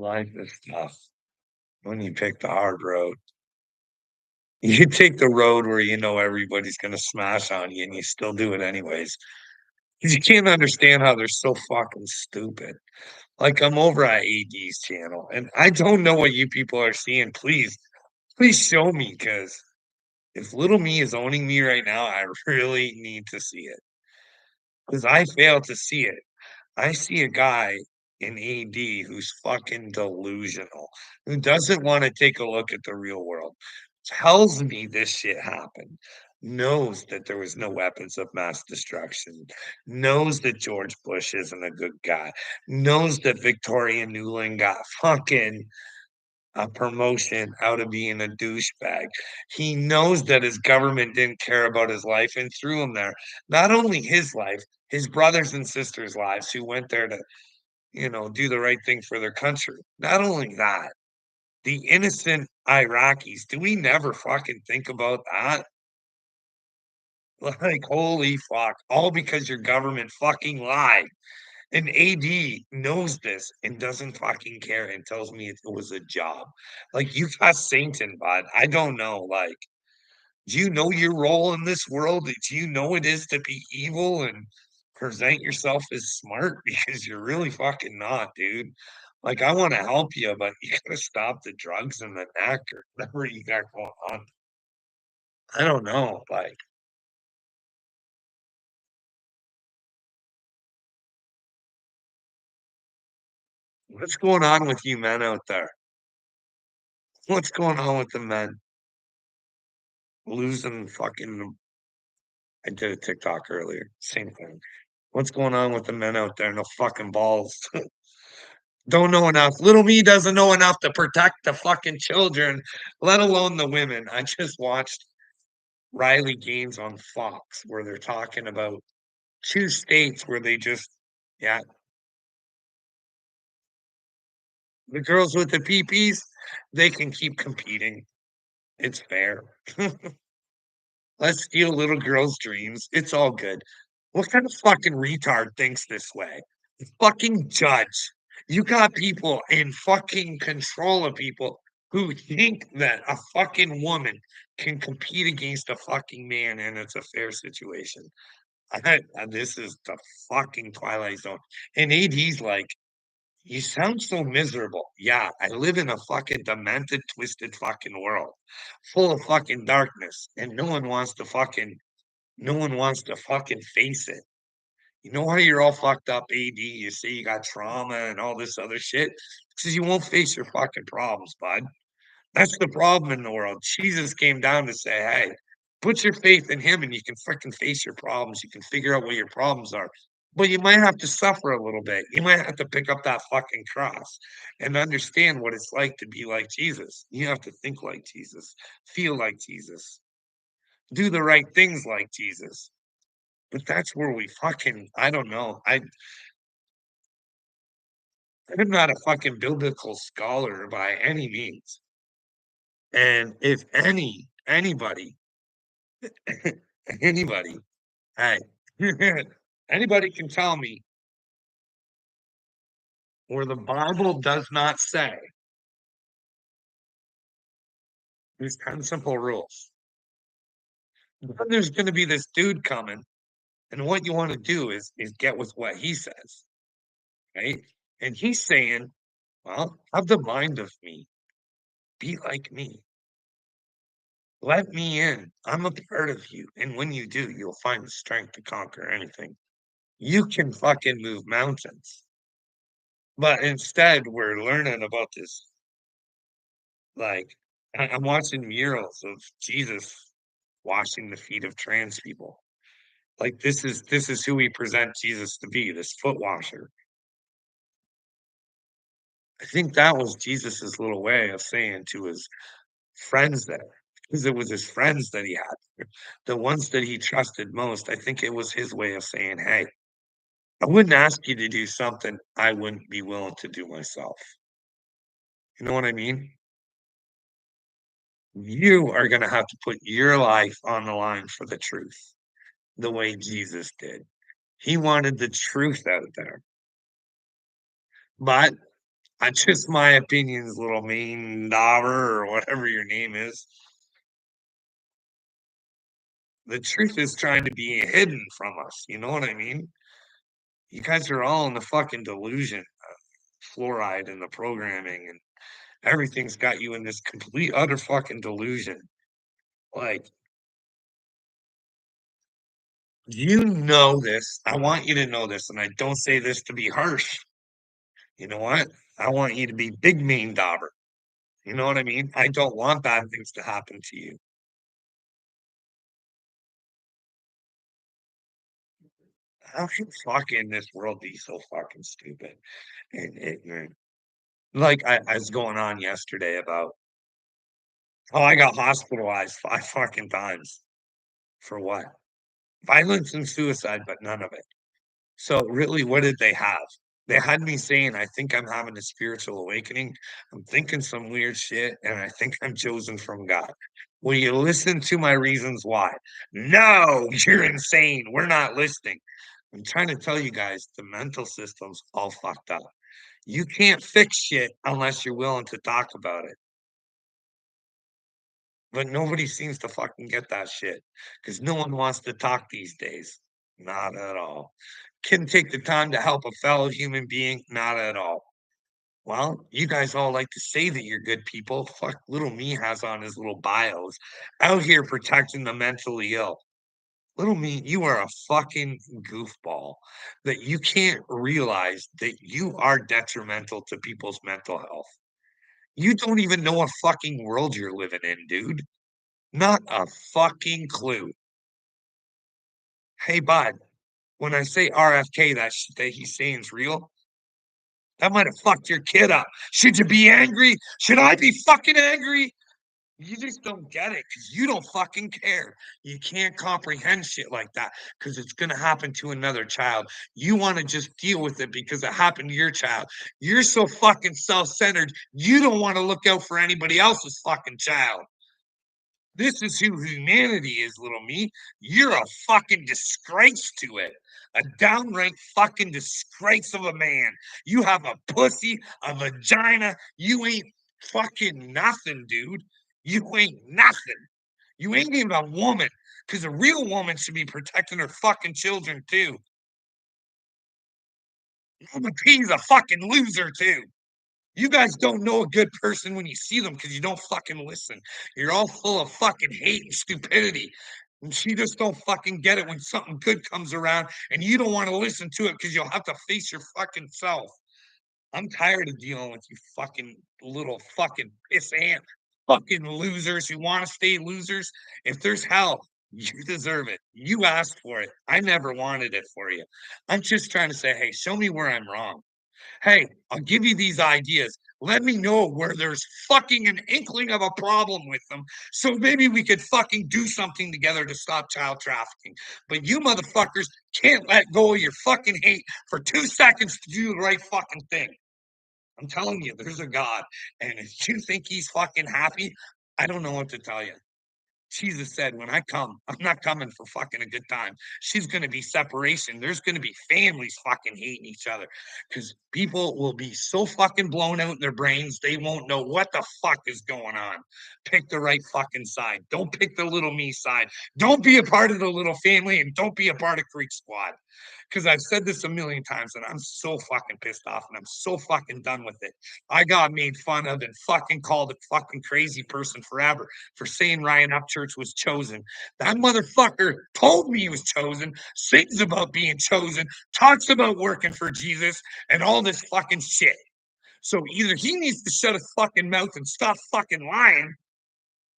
Life is tough when you pick the hard road. You take the road where you know everybody's gonna smash on you, and you still do it anyways. 'Cause you can't understand how they're so fucking stupid. Like, I'm over at AD's channel, and I don't know what you people are seeing. Please show me, because if little me is owning me right now, I really need to see it. Because I fail to see it. I see a guy in AD who's fucking delusional, who doesn't wanna take a look at the real world, tells me this shit happened, knows that there was no weapons of mass destruction, knows that George Bush isn't a good guy, knows that Victoria Nuland got fucking a promotion out of being a douchebag. He knows that his government didn't care about his life and threw him there. Not only his life, his brothers and sisters' lives who went there to, do the right thing for their country. Not only that, the innocent Iraqis, do we never fucking think about that? Like, holy fuck, all because your government fucking lied. And AD knows this and doesn't fucking care and tells me it was a job. Like, you got Satan, bud. I don't know. Like, do you know your role in this world? Do you know it is to be evil and present yourself as smart? Because you're really fucking not, dude. Like, I want to help you, but you gotta stop the drugs and the knack or whatever you got going on. I don't know. Like, what's going on with you men out there? What's going on with the men losing fucking I did a TikTok earlier, same thing. What's going on with the men out there? No fucking balls. Don't know enough. Little me doesn't know enough to protect the fucking children, let alone the women. I just watched Riley Gaines on Fox where they're talking about 2 states where they just yeah, the girls with the peepees, they can keep competing. It's fair. Let's steal little girls' dreams. It's all good. What kind of fucking retard thinks this way? Fucking judge. You got people in fucking control of people who think that a fucking woman can compete against a fucking man and it's a fair situation. This is the fucking Twilight Zone. And AD's like, you sound so miserable. Yeah, I live in a fucking demented, twisted fucking world full of fucking darkness, and no one wants to fucking face it. You know why you're all fucked up, AD? You say you got trauma and all this other shit? Because you won't face your fucking problems, bud. That's the problem in the world. Jesus came down to say, hey, put your faith in him and you can freaking face your problems. You can figure out what your problems are. But you might have to suffer a little bit. You might have to pick up that fucking cross and understand what it's like to be like Jesus. You have to think like Jesus, feel like Jesus, do the right things like Jesus. But that's where we fucking I don't know. I'm not a fucking biblical scholar by any means. And if anybody, anybody, hey, anybody can tell me where the Bible does not say these 10 simple rules. Then there's gonna be this dude coming, and what you wanna do is get with what he says, right? And he's saying, well, have the mind of me, be like me. Let me in. I'm a part of you. And when you do, you'll find the strength to conquer anything. You can fucking move mountains. But instead, we're learning about this. Like, I'm watching murals of Jesus washing the feet of trans people. Like, this is who we present Jesus to be, this foot washer. I think that was Jesus's little way of saying to his friends there, because it was his friends that he had, the ones that he trusted most. I think it was his way of saying, hey, I wouldn't ask you to do something I wouldn't be willing to do myself. You know what I mean? You are gonna have to put your life on the line for the truth, the way Jesus did. He wanted the truth out there. But That's just my opinions, little mean dauber or whatever your name is. The truth is trying to be hidden from us. You know what I mean? You guys are all in the fucking delusion. Fluoride and the programming and everything's got you in this complete utter fucking delusion. Like, you know this. I want you to know this, and I don't say this to be harsh. You know what? I want you to be big mean dauber. You know what I mean? I don't want bad things to happen to you. How can fucking this world be so fucking stupid and ignorant? Like I was going on yesterday about how I got hospitalized 5 fucking times. For what? Violence and suicide, but none of it. So really, what did they have? They had me saying, I think I'm having a spiritual awakening. I'm thinking some weird shit, and I think I'm chosen from God. Will you listen to my reasons why? No, you're insane. We're not listening. I'm trying to tell you guys the mental system's all fucked up. You can't fix shit unless you're willing to talk about it. But nobody seems to fucking get that shit because no one wants to talk these days. Not at all. Can take the time to help a fellow human being? Not at all. Well, you guys all like to say that you're good people. Fuck, little me has on his little bios out here protecting the mentally ill. Little me, you are a fucking goofball that you can't realize that you are detrimental to people's mental health. You don't even know what fucking world you're living in, dude. Not a fucking clue. Hey, bud, when I say RFK, that shit that he's saying is real, that might have fucked your kid up. Should you be angry? Should I be fucking angry? You just don't get it because you don't fucking care. You can't comprehend shit like that because it's going to happen to another child. You want to just deal with it because it happened to your child. You're so fucking self centered. You don't want to look out for anybody else's fucking child. This is who humanity is, little me. You're a fucking disgrace to it. A downright fucking disgrace of a man. You have a pussy, a vagina. You ain't fucking nothing, dude. You ain't nothing. You ain't even a woman. Because a real woman should be protecting her fucking children, too. Mama P's a fucking loser, too. You guys don't know a good person when you see them because you don't fucking listen. You're all full of fucking hate and stupidity. And she just don't fucking get it when something good comes around and you don't want to listen to it because you'll have to face your fucking self. I'm tired of dealing with you fucking little fucking pissant fucking losers who want to stay losers. If there's hell, you deserve it. You asked for it. I never wanted it for you. I'm just trying to say, hey, show me where I'm wrong. Hey, I'll give you these ideas. Let me know where there's fucking an inkling of a problem with them. So maybe we could fucking do something together to stop child trafficking. But you motherfuckers can't let go of your fucking hate for 2 seconds to do the right fucking thing. I'm telling you, there's a God. And if you think he's fucking happy, I don't know what to tell you. Jesus said, when I come, I'm not coming for fucking a good time. She's going to be separation. There's going to be families fucking hating each other because people will be so fucking blown out in their brains, they won't know what the fuck is going on. Pick the right fucking side. Don't pick the little me side. Don't be a part of the little family and don't be a part of Creek Squad. Because I've said this a million times and I'm so fucking pissed off and I'm so fucking done with it. I got made fun of and fucking called a fucking crazy person forever for saying Ryan Upchurch was chosen. That motherfucker told me he was chosen, sings about being chosen, talks about working for Jesus, and all this fucking shit. So either he needs to shut his fucking mouth and stop fucking lying,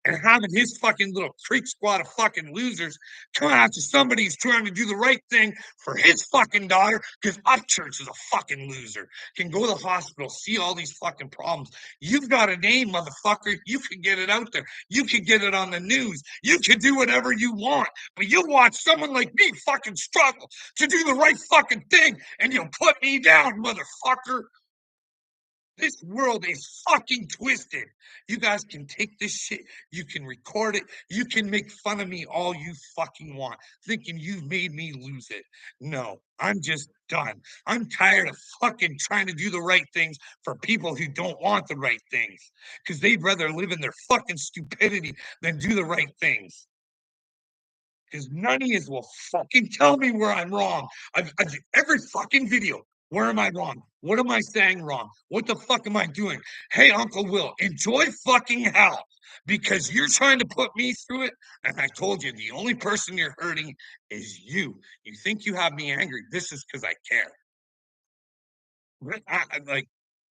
and having his fucking little creek squad of fucking losers come after somebody who's trying to do the right thing for his fucking daughter because Upchurch is a fucking loser. Can go to the hospital, see all these fucking problems. You've got a name, motherfucker. You can get it out there. You can get it on the news. You can do whatever you want. But you'll watch someone like me fucking struggle to do the right fucking thing and you'll put me down, motherfucker. This world is fucking twisted. You guys can take this shit, you can record it, you can make fun of me all you fucking want, thinking you've made me lose it. No, I'm just done. I'm tired of fucking trying to do the right things for people who don't want the right things because they'd rather live in their fucking stupidity than do the right things. Because none of yous will fucking tell me where I'm wrong. I've every fucking video. Where am I wrong? What am I saying wrong? What the fuck am I doing? Hey, Uncle Will, enjoy fucking hell because you're trying to put me through it. And I told you, the only person you're hurting is you. You think you have me angry. This is because I care. Like,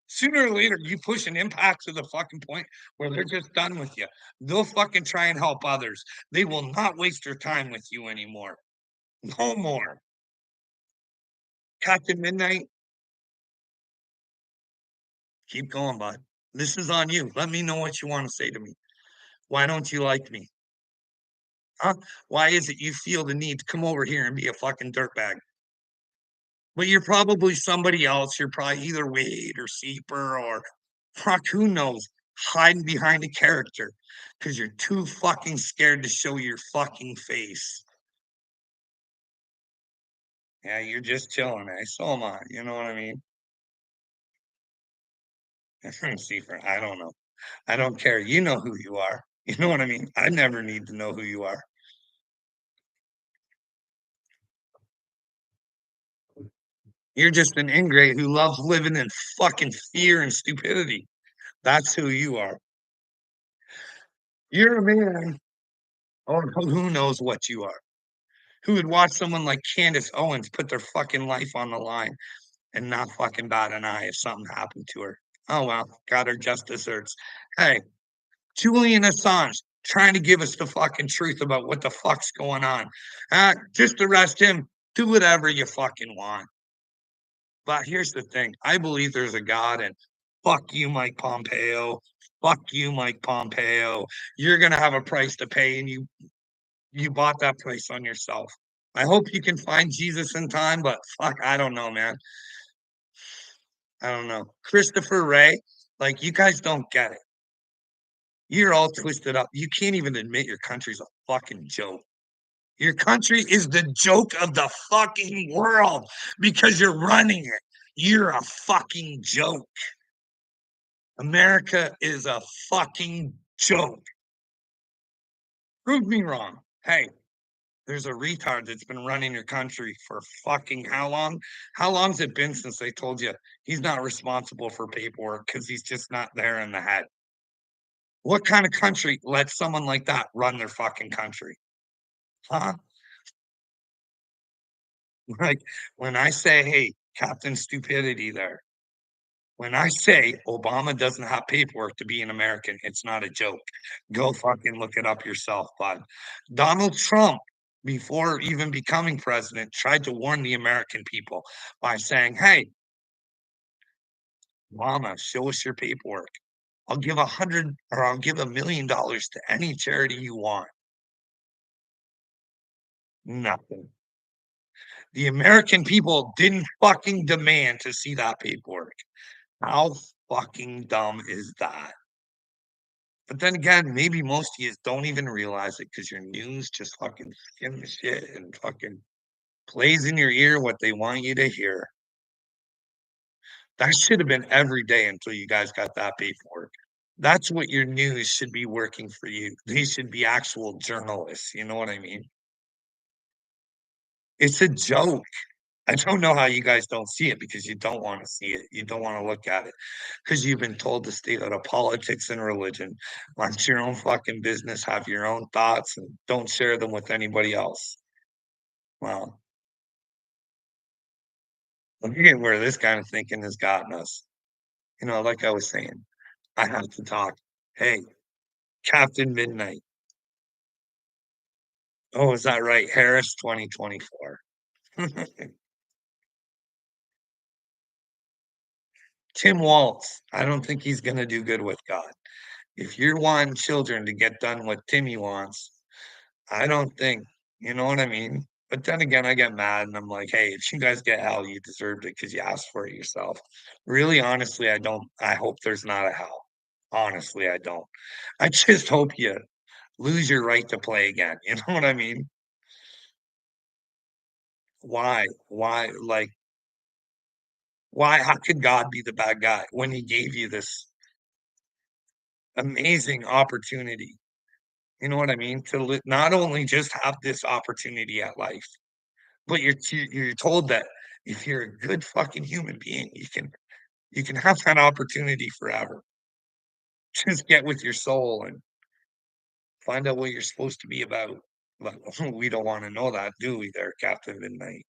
sooner or later, you push an impact to the fucking point where they're just done with you. They'll fucking try and help others. They will not waste their time with you anymore. No more. Captain Midnight, keep going, bud. This is on you. Let me know what you want to say to me. Why don't you like me? Huh? Why is it you feel the need to come over here and be a fucking dirtbag? But you're probably somebody else. You're probably either Wade or Seeper or fuck, who knows, hiding behind a character because you're too fucking scared to show your fucking face. Yeah, you're just chilling, eh? So am I. You know what I mean? Seeper, I don't know. I don't care. You know who you are. You know what I mean? I never need to know who you are. You're just an ingrate who loves living in fucking fear and stupidity. That's who you are. You're a man, or who knows what you are. Who would watch someone like Candace Owens put their fucking life on the line and not fucking bat an eye if something happened to her? Oh well, got her just desserts. Hey, Julian Assange trying to give us the fucking truth about what the fuck's going on. Just arrest him. Do whatever you fucking want. But here's the thing. I believe there's a God, and fuck you, Mike Pompeo. Fuck you, Mike Pompeo. You're gonna have a price to pay, and you bought that price on yourself. I hope you can find Jesus in time, but fuck, I don't know, man. I don't know. Christopher Ray, like you guys don't get it. You're all twisted up. You can't even admit your country's a fucking joke. Your country is the joke of the fucking world because you're running it. You're a fucking joke. America is a fucking joke. Prove me wrong. Hey, there's a retard that's been running your country for fucking how long? How long's it been since they told you he's not responsible for paperwork because he's just not there in the head? What kind of country lets someone like that run their fucking country? Huh? Like when I say, hey, Captain Stupidity there, when I say Obama doesn't have paperwork to be an American, it's not a joke. Go fucking look it up yourself, bud. Donald Trump, before even becoming president, tried to warn the American people by saying, hey, Obama, show us your paperwork. I'll give 100 or I'll give $1 million to any charity you want. Nothing. The American people didn't fucking demand to see that paperwork. How fucking dumb is that? But then again, maybe most of you don't even realize it because your news just fucking skim the shit and fucking plays in your ear what they want you to hear. That should have been every day until you guys got that paperwork. That's what your news should be working for you. These should be actual journalists. You know what I mean? It's a joke. I don't know how you guys don't see it because you don't want to see it. You don't want to look at it because you've been told to stay out of politics and religion. Mind your own fucking business, have your own thoughts, and don't share them with anybody else. Well, look at where this kind of thinking has gotten us. Like I was saying, I have to talk. Hey, Captain Midnight. Oh, is that right? Harris 2024. Tim Waltz. I don't think he's going to do good with God. If you're wanting children to get done what Timmy wants, I don't think, you know what I mean? But then again, I get mad and I'm like, "Hey, if you guys get hell, you deserved it because you asked for it yourself." Really, honestly, I don't I hope there's not a hell. Honestly, I don't. I just hope you lose your right to play again, you know what I mean? Why? Why, like, why how could God be the bad guy when he gave you this amazing opportunity? You know what I mean? To not only just have this opportunity at life, but you're told that if you're a good fucking human being, you can have that opportunity forever. Just get with your soul and find out what you're supposed to be about. But we don't wanna know that, do we there, Captain Midnight?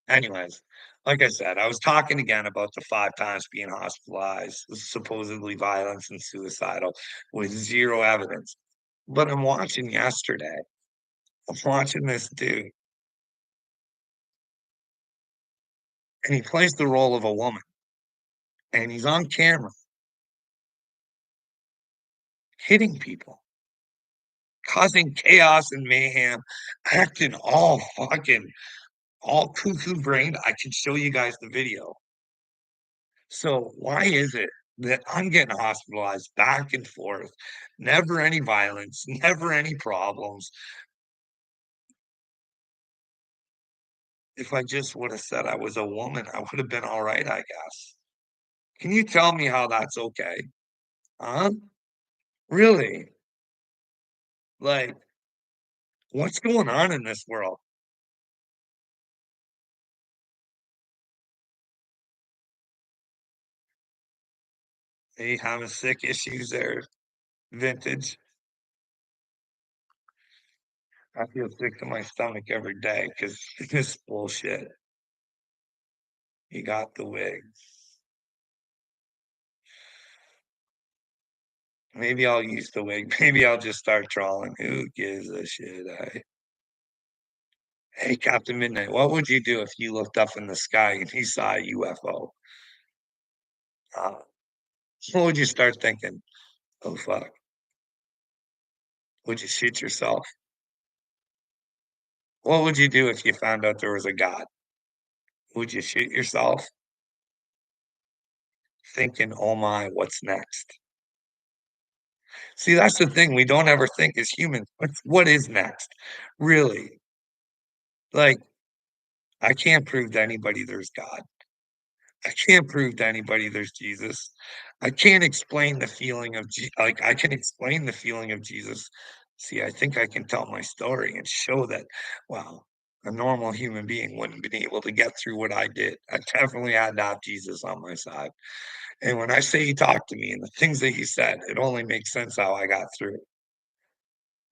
Anyways, like I said, I was talking again about the 5 times being hospitalized, supposedly violence and suicidal with 0 evidence. But I'm watching yesterday, I'm watching this dude, and he plays the role of a woman, and he's on camera hitting people, causing chaos and mayhem, acting all cuckoo-brained. I can show you guys the video. So why is it that I'm getting hospitalized back and forth, never any violence, never any problems? If I just would have said I was a woman, I would have been all right, I guess. Can you tell me how that's okay? Huh? Really? Like, what's going on in this world? They having sick issues there, vintage. I feel sick to my stomach every day because this bullshit. You got the wig. Maybe I'll use the wig. Maybe I'll just start trolling. Who gives a shit? Hey, Captain Midnight, what would you do if you looked up in the sky and you saw a UFO? Uh, what would you start thinking? Oh, fuck. Would you shoot yourself? What would you do if you found out there was a God? Would you shoot yourself? Thinking, oh my, what's next? See, that's the thing. We don't ever think as humans, what is next? Really? Like, I can't prove to anybody there's God. I can't prove to anybody there's Jesus. I can't explain the feeling of like, I can explain the feeling of Jesus. See, I think I can tell my story and show that, wow, a normal human being wouldn't been able to get through what I did. I definitely had to have Jesus on my side. And when I say he talked to me and the things that he said, it only makes sense how I got through it.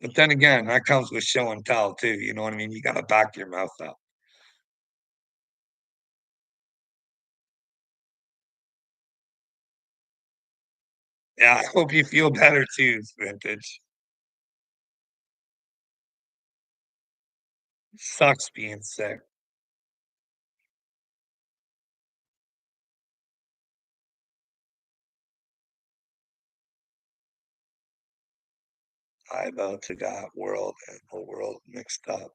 But then again, that comes with show and tell too. You know what I mean? You gotta back your mouth up. Yeah, I hope you feel better too, Vintage. Sucks being sick. I about to got world and the world mixed up.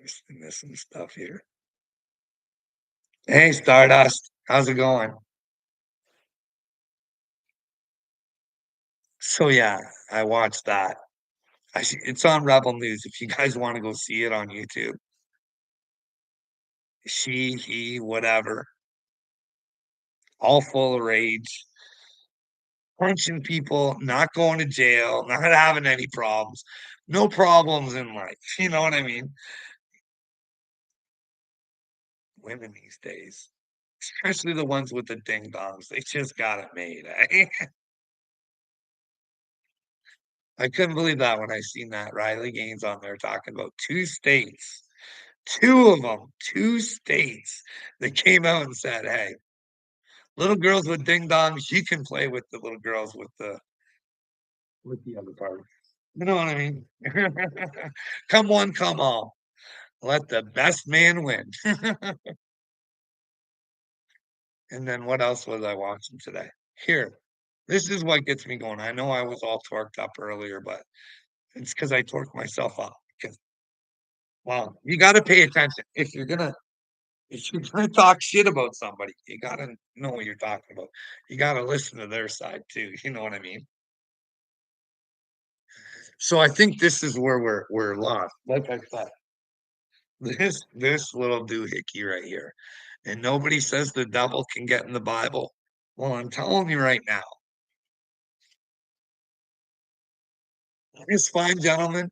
Just missing stuff here. Hey, Stardust, how's it going? So yeah, I watched that. It's on Rebel News. If you guys want to go see it on YouTube, she, he, whatever, all full of rage, punching people, not going to jail, not having any problems, no problems in life. You know what I mean? Women these days, especially the ones with the ding dongs, they just got it made. Eh? I couldn't believe that when I seen that Riley Gaines on there talking about 2 states, 2 of them, 2 states that came out and said, "Hey, little girls with ding dongs, you can play with the little girls with the other part." You know what I mean? Come one, come all. Let the best man win. And then what else was I watching today? Here, this is what gets me going. I know I was all torqued up earlier, but it's because I torqued myself up. 'Cause, well, you got to pay attention if you're gonna talk shit about somebody. You got to know what you're talking about. You got to listen to their side too. You know what I mean? So I think this is where we're lost. Like I said, this little doohickey right here, and nobody says the devil can get in the Bible. Well, I'm telling you right now, this fine gentleman,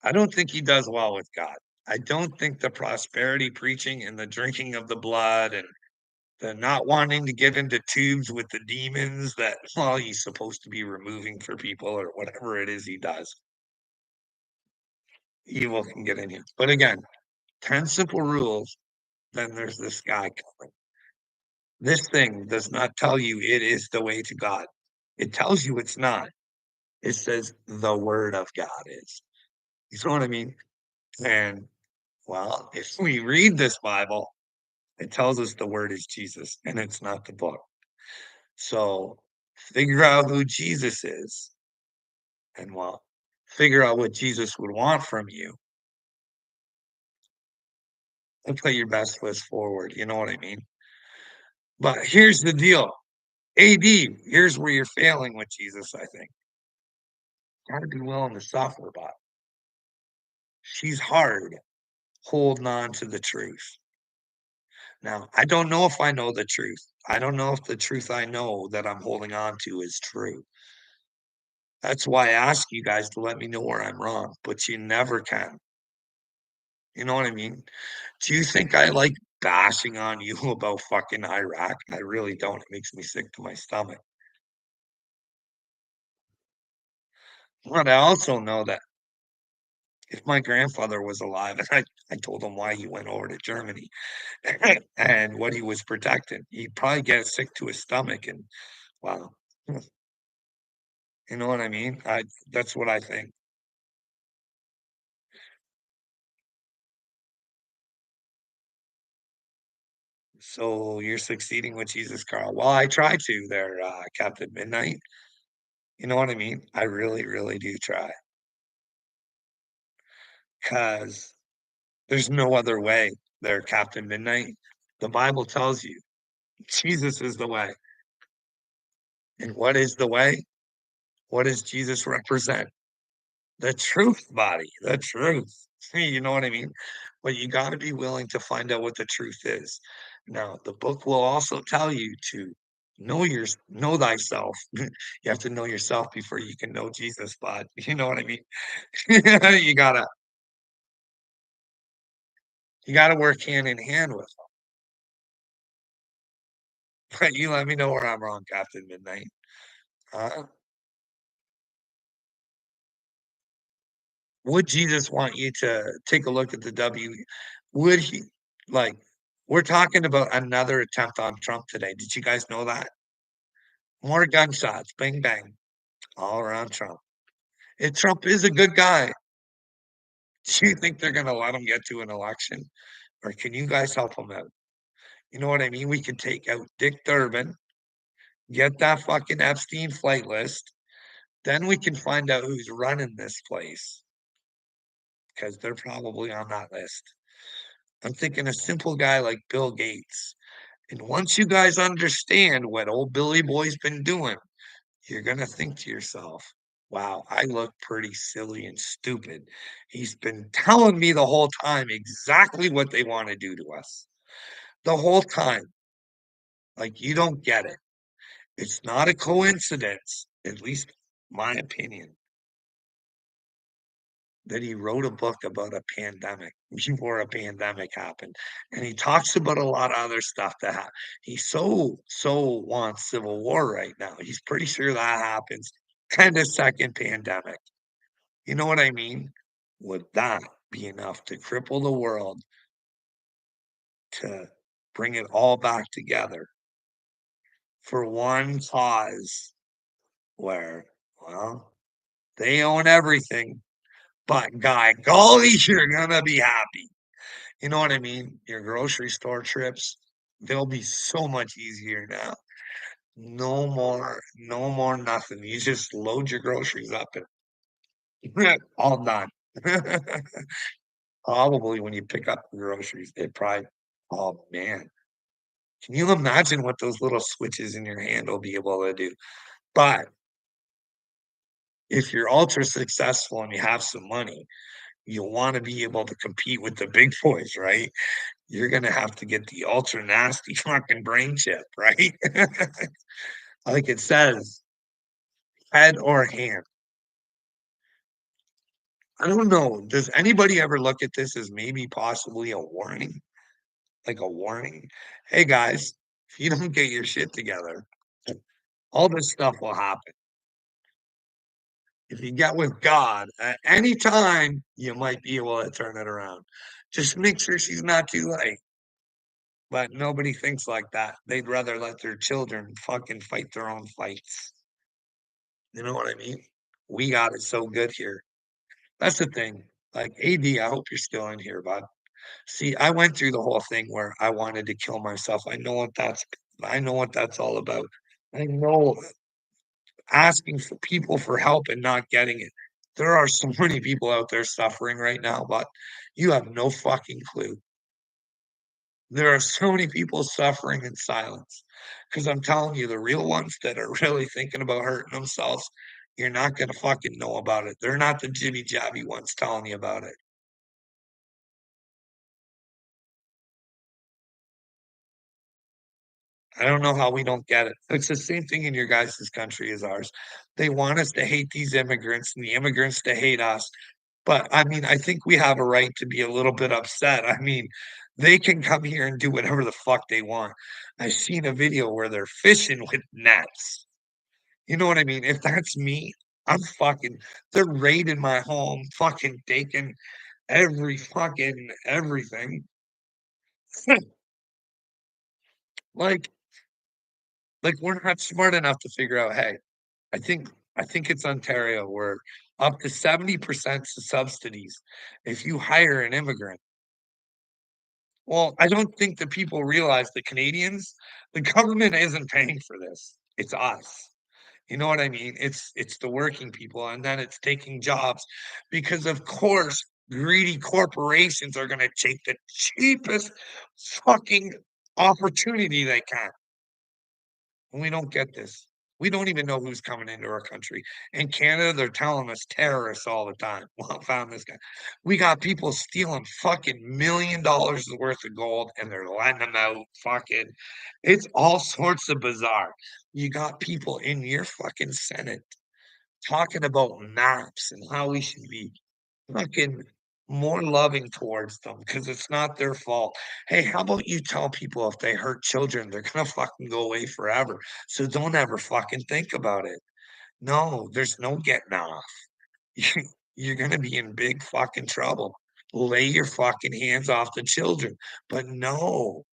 I don't think he does well with God. I don't think the prosperity preaching and the drinking of the blood and the not wanting to get into tubes with the demons that, well, he's supposed to be removing for people or whatever it is he does. Evil can get in here. But again, 10 simple rules, then there's this guy coming. This thing does not tell you it is the way to God. It tells you it's not. It says the word of God is. You know what I mean? And well, if we read this Bible, it tells us the word is Jesus and it's not the book. So figure out who Jesus is and well, figure out what Jesus would want from you and put your best foot forward. You know what I mean? But here's the deal. AD, here's where you're failing with Jesus, I think. Gotta be willing to suffer, but she's hard holding on to the truth. Now, I don't know if I know the truth. I don't know if the truth I know that I'm holding on to is true. That's why I ask you guys to let me know where I'm wrong, but you never can. You know what I mean? Do you think I like bashing on you about fucking Iraq? I really don't. It makes me sick to my stomach. But I also know that if my grandfather was alive and I told him why he went over to Germany and what he was protecting, he'd probably get sick to his stomach and wow. You know what I mean? That's what I think. So you're succeeding with Jesus, Carl. Well, I try to there, Captain Midnight. You know what I mean? I really, really do try. Cause there's no other way there, Captain Midnight. The Bible tells you Jesus is the way. And what is the way? What does Jesus represent? The truth, body, the truth. You know what I mean? But you got to be willing to find out what the truth is. Now, the book will also tell you to know thyself. You have to know yourself before you can know Jesus, bud. You know what I mean? You gotta you gotta work hand in hand with them. But you let me know where I'm wrong, Captain Midnight. Uh, would Jesus want you to take a look at the W? Would he like we're talking about another attempt on Trump today. Did you guys know that? More gunshots, bang bang, all around Trump. If Trump is a good guy, do you think they're gonna let him get to an election? Or can you guys help him out? You know what I mean? We could take out Dick Durbin, get that fucking Epstein flight list, then we can find out who's running this place because they're probably on that list. I'm thinking a simple guy like Bill Gates. And once you guys understand what old Billy Boy's been doing, you're going to think to yourself, wow, I look pretty silly and stupid. He's been telling me the whole time exactly what they want to do to us. The whole time. Like, you don't get it. It's not a coincidence, at least my opinion, that he wrote a book about a pandemic before a pandemic happened. And he talks about a lot of other stuff that he so wants civil war right now. He's pretty sure that happens. Kind of second pandemic. You know what I mean? Would that be enough to cripple the world to bring it all back together for one cause where, well, they own everything, but guy golly, you're gonna be happy. You know what I mean? Your grocery store trips, They'll be so much easier now. No more nothing. You just load your groceries up and all done. Probably when you pick up the groceries, they probably oh man. Can you imagine what those little switches in your hand will be able to do? But if you're ultra successful and you have some money, you'll wanna be able to compete with the big boys, right? You're gonna have to get the ultra nasty fucking brain chip, right? Like it says, head or hand. I don't know. Does anybody ever look at this as maybe possibly a warning? Like a warning? Hey guys, if you don't get your shit together, all this stuff will happen. If you get with God at any time, you might be able to turn it around. Just make sure she's not too late. But nobody thinks like that. They'd rather let their children fucking fight their own fights. You know what I mean? We got it so good here. That's the thing. Like AD, I hope you're still in here, bud. See, I went through the whole thing where I wanted to kill myself. I know what that's all about. I know asking for people for help and not getting it. There are so many people out there suffering right now, but you have no fucking clue. There are so many people suffering in silence. Because 'cause I'm telling you, the real ones that are really thinking about hurting themselves, you're not gonna fucking know about it. They're not the jibby jabby ones telling you about it. I don't know how we don't get it. It's the same thing in your guys' country as ours. They want us to hate these immigrants and the immigrants to hate us. But, I mean, I think we have a right to be a little bit upset. I mean, they can come here and do whatever the fuck they want. I seen a video where they're fishing with nets. You know what I mean? If that's me, I'm fucking they're raiding my home, fucking taking every fucking everything. Like we're not smart enough to figure out, "Hey, I think I think it's Ontario where up to 70% subsidies if you hire an immigrant." Well, I don't think that people realize the Canadians, the government isn't paying for this. It's us. You know what I mean? It's the working people, and then it's taking jobs because, of course, greedy corporations are gonna take the cheapest fucking opportunity they can. And we don't get this. We don't even know who's coming into our country. In Canada, they're telling us terrorists all the time. Well, I found this guy. We got people stealing fucking $1,000,000 worth of gold and they're letting them out. Fucking, it's all sorts of bizarre. You got people in your fucking Senate talking about maps and how we should be fucking more loving towards them because it's not their fault. Hey, how about you tell people if they hurt children, they're gonna fucking go away forever. So don't ever fucking think about it. No, there's no getting off. You're gonna be in big fucking trouble. Lay your fucking hands off the children. But no,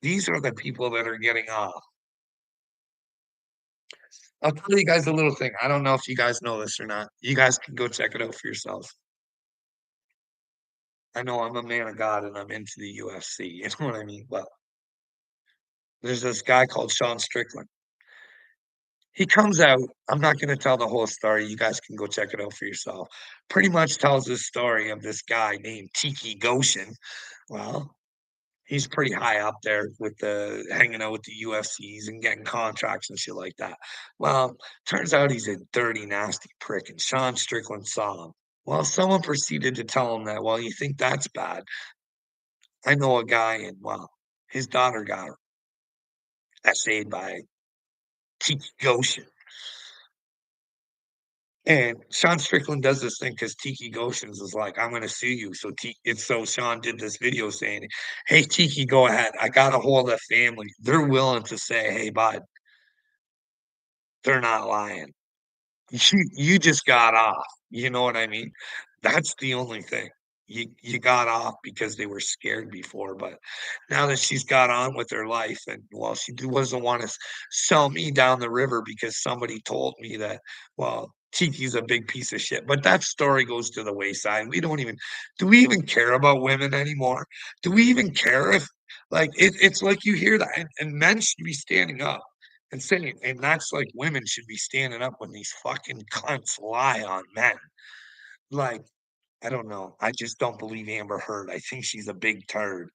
these are the people that are getting off. I'll tell you guys a little thing. I don't know if you guys know this or not. You guys can go check it out for yourselves. I know I'm a man of God and I'm into the UFC, you know what I mean? Well, there's this guy called Sean Strickland. He comes out, I'm not gonna tell the whole story, you guys can go check it out for yourself. Pretty much tells this story of this guy named Tiki Goshen. Well, he's pretty high up there with the hanging out with the UFCs and getting contracts and shit like that. Well, turns out he's a dirty, nasty prick, and Sean Strickland saw him. Well, someone proceeded to tell him that, "Well, you think that's bad? I know a guy and, well, his daughter got essayed by Tiki Goshen." And Sean Strickland does this thing because Tiki Goshen's is like, "I'm gonna sue you." So T and so Sean did this video saying, "Hey, Tiki, go ahead. I got a hold of the family. They're willing to say, hey, bud, they're not lying. You just got off." You know what I mean? That's the only thing. You got off because they were scared before, but now that she's got on with her life and, well, she doesn't wanna sell me down the river because somebody told me that, well, Tiki's a big piece of shit, but that story goes to the wayside. We don't even do we even care about women anymore? Do we even care if Like, it's like you hear that, and men should be standing up and saying, and that's like women should be standing up when these fucking cunts lie on men. Like, I don't know. I just don't believe Amber Heard. I think she's a big turd.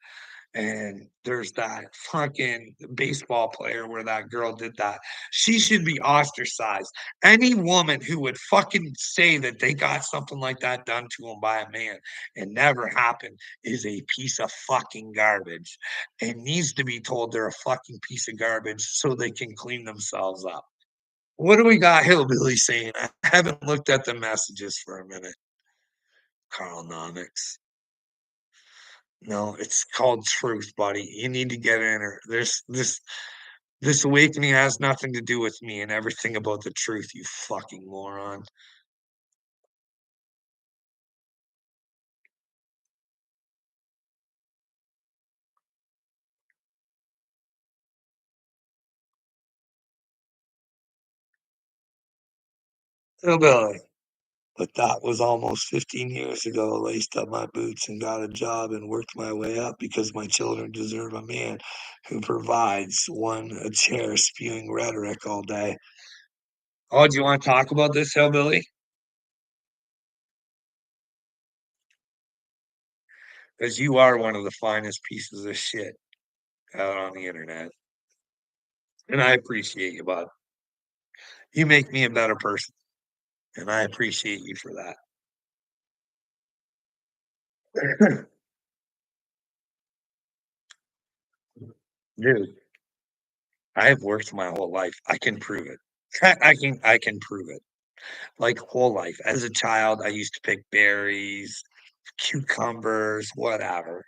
And there's that fucking baseball player where that girl did that. She should be ostracized. Any woman who would fucking say that they got something like that done to them by a man and never happened is a piece of fucking garbage and needs to be told they're a fucking piece of garbage so they can clean themselves up. What do we got Hillbilly saying? I haven't looked at the messages for a minute. Carlnomics. No, it's called truth, buddy. You need to get in her. There's this awakening has nothing to do with me and everything about the truth, you fucking moron. Hillbilly. But that was almost 15 years ago. I laced up my boots and got a job and worked my way up because my children deserve a man who provides one a chair spewing rhetoric all day. Oh, do you want to talk about this, Hillbilly? Because you are one of the finest pieces of shit out on the internet. And I appreciate you, bud. You make me a better person, and I appreciate you for that. Dude, I've worked my whole life. I can prove it. I can prove it. Like whole life. As a child, I used to pick berries, cucumbers, whatever,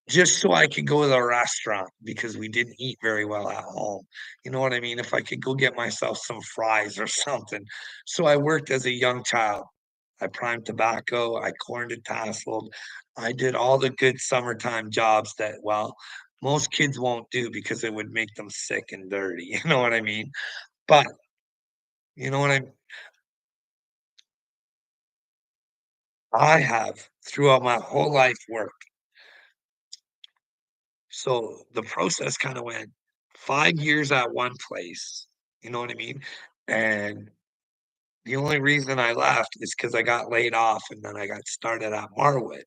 just so I could go to the restaurant because we didn't eat very well at home. You know what I mean? If I could go get myself some fries or something. So I worked as a young child. I primed tobacco, I corned and tasseled. I did all the good summertime jobs that, well, most kids won't do because it would make them sick and dirty. You know what I mean? But you know what I have throughout my whole life worked. So the process kind of went 5 years at one place. You know what I mean? And the only reason I left is because I got laid off and then I got started at Marwood.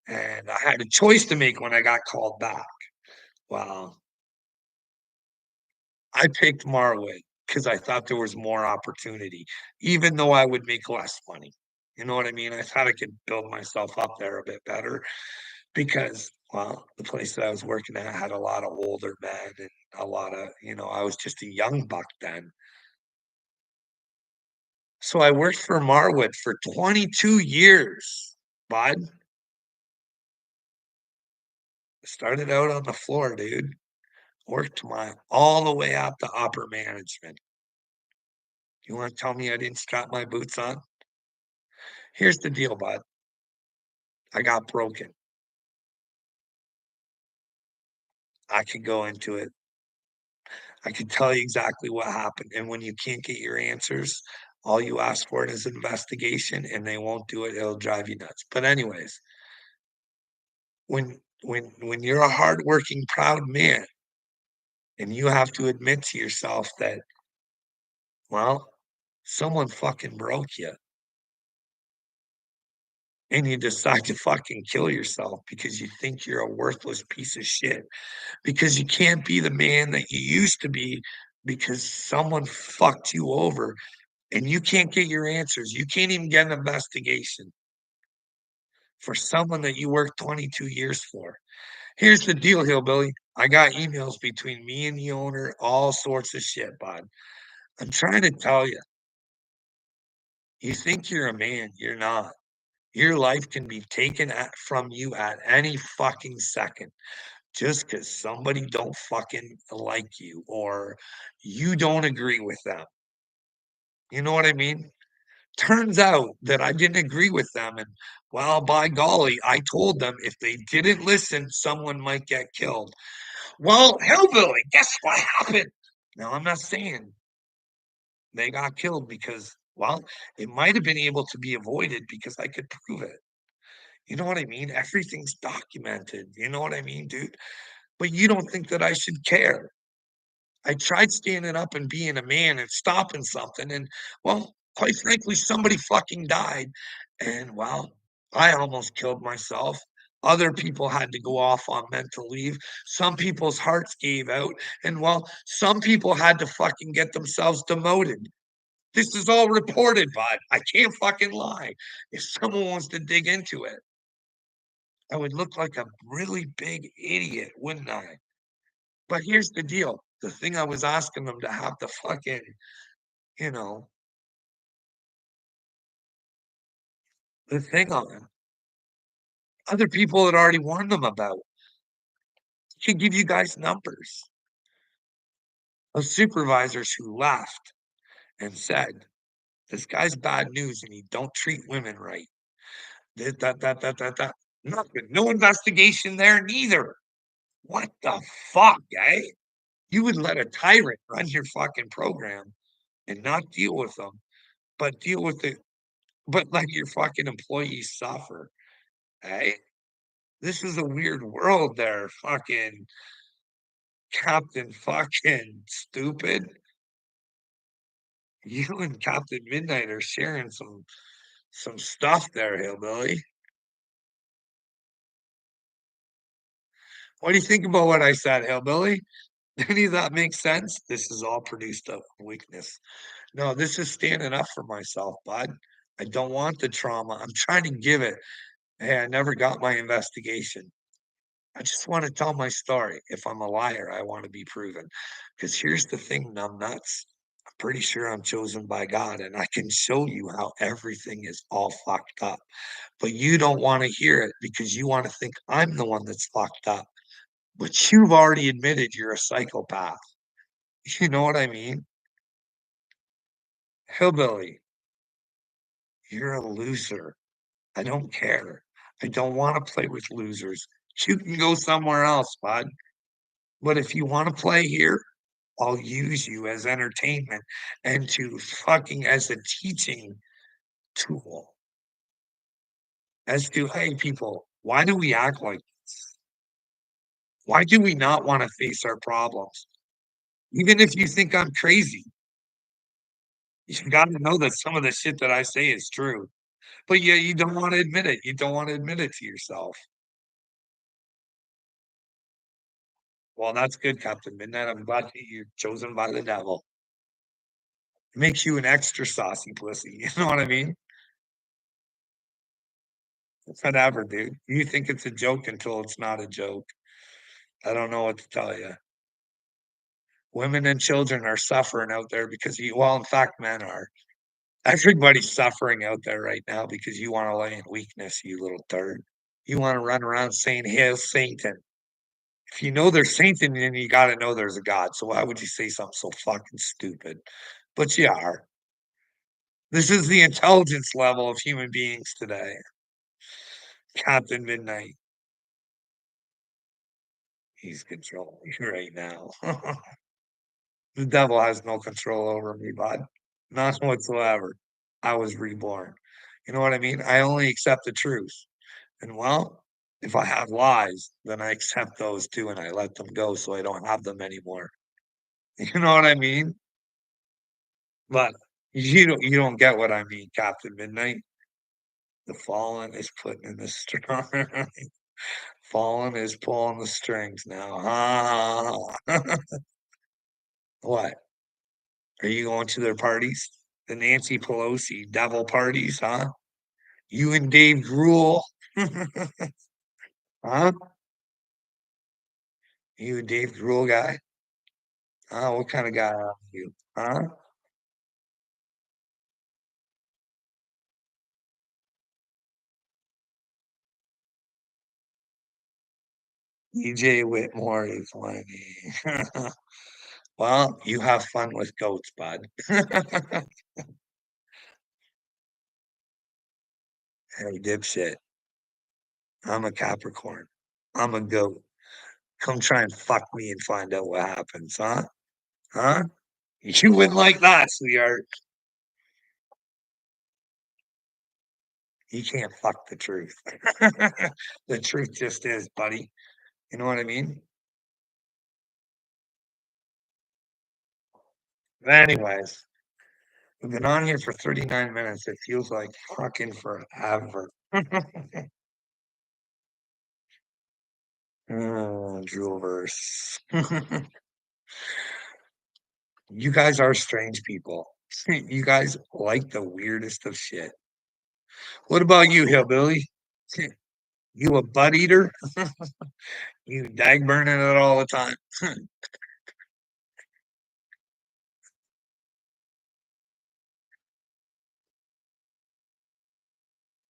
And I had a choice to make when I got called back. Well, I picked Marwood because I thought there was more opportunity, even though I would make less money. You know what I mean? I thought I could build myself up there a bit better because, well, the place that I was working at had a lot of older men and a lot of, I was just a young buck then. So I worked for Marwood for 22 years, bud. Started out on the floor, dude. Worked my all the way up to upper management. You want to tell me I didn't strap my boots on? Here's the deal, bud. I got broken. I could go into it. I could tell you exactly what happened. And when you can't get your answers, all you ask for is an investigation and they won't do it. It'll drive you nuts. But anyways, when you're a hardworking, proud man and you have to admit to yourself that, well, someone fucking broke you and you decide to fucking kill yourself because you think you're a worthless piece of shit, because you can't be the man that you used to be because someone fucked you over and you can't get your answers. You can't even get an investigation for someone that you worked 22 years for. Here's the deal, Hillbilly. I got emails between me and the owner, all sorts of shit, bud. I'm trying to tell you, you think you're a man, you're not. Your life can be taken from you at any fucking second just because somebody don't fucking like you or you don't agree with them. You know what I mean? Turns out that I didn't agree with them. And well, by golly, I told them if they didn't listen, someone might get killed. Well, Hillbilly, guess what happened? Now, I'm not saying they got killed because, well, it might have been able to be avoided because I could prove it. You know what I mean? Everything's documented, you know what I mean, dude? But you don't think that I should care. I tried standing up and being a man and stopping something, and, well, quite frankly, somebody fucking died, and, well, I almost killed myself. Other people had to go off on mental leave. Some people's hearts gave out, and, well, some people had to fucking get themselves demoted. This is all reported, bud. I can't fucking lie. If someone wants to dig into it, I would look like a really big idiot, wouldn't I? But here's the deal. The thing I was asking them to have the fucking, you know, the thing on, other people had already warned them about. Should give you guys numbers of supervisors who laughed and said, "This guy's bad news and he don't treat women right." That. Nothing. No investigation there neither. What the fuck, eh? You would let a tyrant run your fucking program and not deal with them, but deal with it, but let your fucking employees suffer, eh? This is a weird world there, fucking Captain fucking Stupid. You and Captain Midnight are sharing some stuff there, hillbilly. What do you think about what I said, hillbilly? Any of that makes sense? This is all produced of weakness. No, this is standing up for myself, bud. I don't want the trauma. I'm trying to give it. Hey, I never got my investigation. I just want to tell my story. If I'm a liar, I want to be proven. Because here's the thing, numbnuts. I'm pretty sure I'm chosen by God, and I can show you how everything is all fucked up. But you don't want to hear it because you want to think I'm the one that's fucked up. But you've already admitted you're a psychopath. You know what I mean? Hillbilly, you're a loser. I don't care. I don't want to play with losers. You can go somewhere else, bud. But if you want to play here, I'll use you as entertainment and to fucking as a teaching tool as to, hey, people, why do we act like this? Why do we not want to face our problems? Even if you think I'm crazy, you got to know that some of the shit that I say is true. But yeah, you don't want to admit it. You don't want to admit it to yourself. Well, that's good, Captain Midnight. I'm glad that you're chosen by the devil. It makes you an extra saucy pussy. You know what I mean? Whatever, dude. You think it's a joke until it's not a joke. I don't know what to tell you. Women and children are suffering out there because you, well, in fact, men are. Everybody's suffering out there right now because you want to lay in weakness, you little turd. You want to run around saying, "Hail Satan." If you know there's Satan, then you got to know there's a God. So why would you say something so fucking stupid? But you are. This is the intelligence level of human beings today. Captain Midnight, he's controlling you right now. The devil has no control over me, bud. None whatsoever. I was reborn. You know what I mean? I only accept the truth. And well, if I have lies, then I accept those too and I let them go so I don't have them anymore. You know what I mean? But you don't get what I mean, Captain Midnight. The fallen is putting in the strong. Fallen is pulling the strings now. What? Are you going to their parties? The Nancy Pelosi devil parties, huh? You and Dave Grohl, huh? You a Dave Grohl guy? What kind of guy are you? Huh? EJ Whitmore is funny. Well, you have fun with goats, bud. Hey, dipshit. I'm a Capricorn. I'm a goat. Come try and fuck me and find out what happens, huh? Huh? You wouldn't like that, sweetheart. You can't fuck the truth. The truth just is, buddy. You know what I mean? Anyways, we've been on here for 39 minutes. It feels like fucking forever. Oh, Droolverse. You guys are strange people. You guys like the weirdest of shit. What about you, hillbilly? You a butt eater? You dag burning it all the time.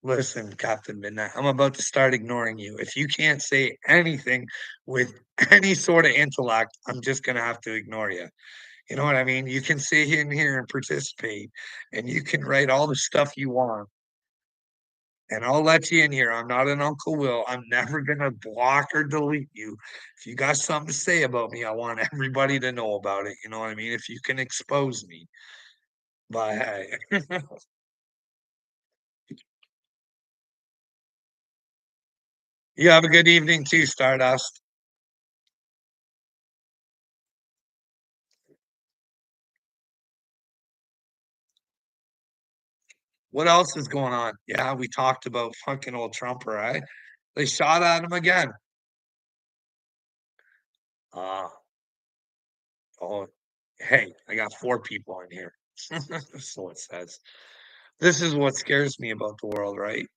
Listen, Captain Midnight, I'm about to start ignoring you. If you can't say anything with any sort of intellect, I'm just gonna have to ignore you. You know what I mean? You can sit in here and participate, and you can write all the stuff you want, and I'll let you in here. I'm not an Uncle Will. I'm never gonna block or delete you. If you got something to say about me, I want everybody to know about it. You know what I mean? If you can expose me, but hey, you have a good evening too, Stardust. What else is going on? Yeah, we talked about fucking old Trump, right? They shot at him again. Uh, oh, hey, I got four people in here. So it says. This is what scares me about the world, right?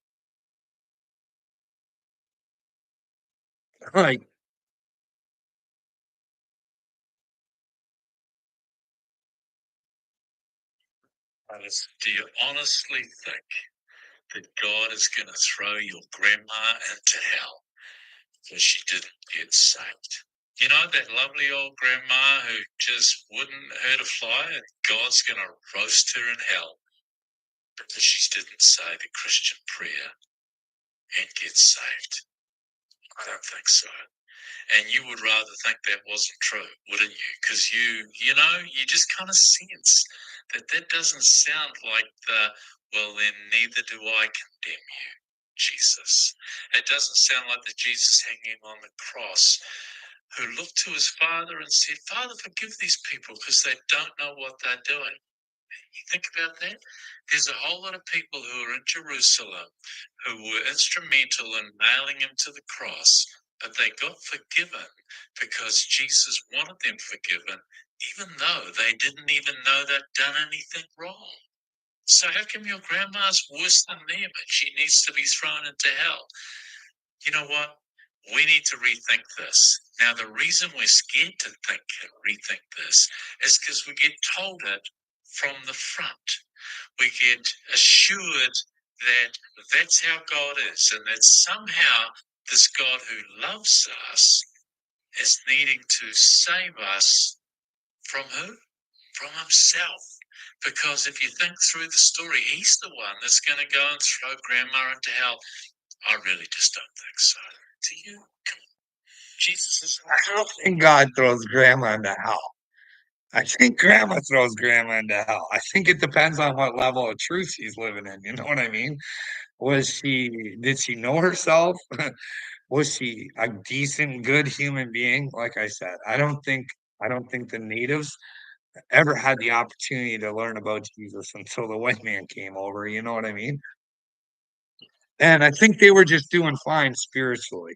Like, Alice, do you honestly think that God is going to throw your grandma into hell because she didn't get saved? You know that lovely old grandma who just wouldn't hurt a fly, and God's going to roast her in hell because she didn't say the Christian prayer and get saved? I don't think so. And you would rather think that wasn't true, wouldn't you? Because you just kind of sense that that doesn't sound like well, then neither do I condemn you, Jesus. It doesn't sound like the Jesus hanging on the cross who looked to his Father and said, Father, forgive these people because they don't know what they're doing. You think about that? There's a whole lot of people who are in Jerusalem who were instrumental in nailing him to the cross, but they got forgiven because Jesus wanted them forgiven, even though they didn't even know they'd done anything wrong. So how come your grandma's worse than them and she needs to be thrown into hell? You know what? We need to rethink this. Now, the reason we're scared to think and rethink this is because we get told it from the front. We get assured that that's how God is, and that somehow this God who loves us is needing to save us from who? From himself. Because if you think through the story, he's the one that's going to go and throw grandma into hell. I really just don't think so. Do you? Jesus is. I don't think God throws grandma into hell. I think grandma throws grandma into hell. I think it depends on what level of truth she's living in. You know what I mean? Did she know herself? Was she a decent, good human being? Like I said, I don't think the natives ever had the opportunity to learn about Jesus until the white man came over. You know what I mean? And I think they were just doing fine spiritually.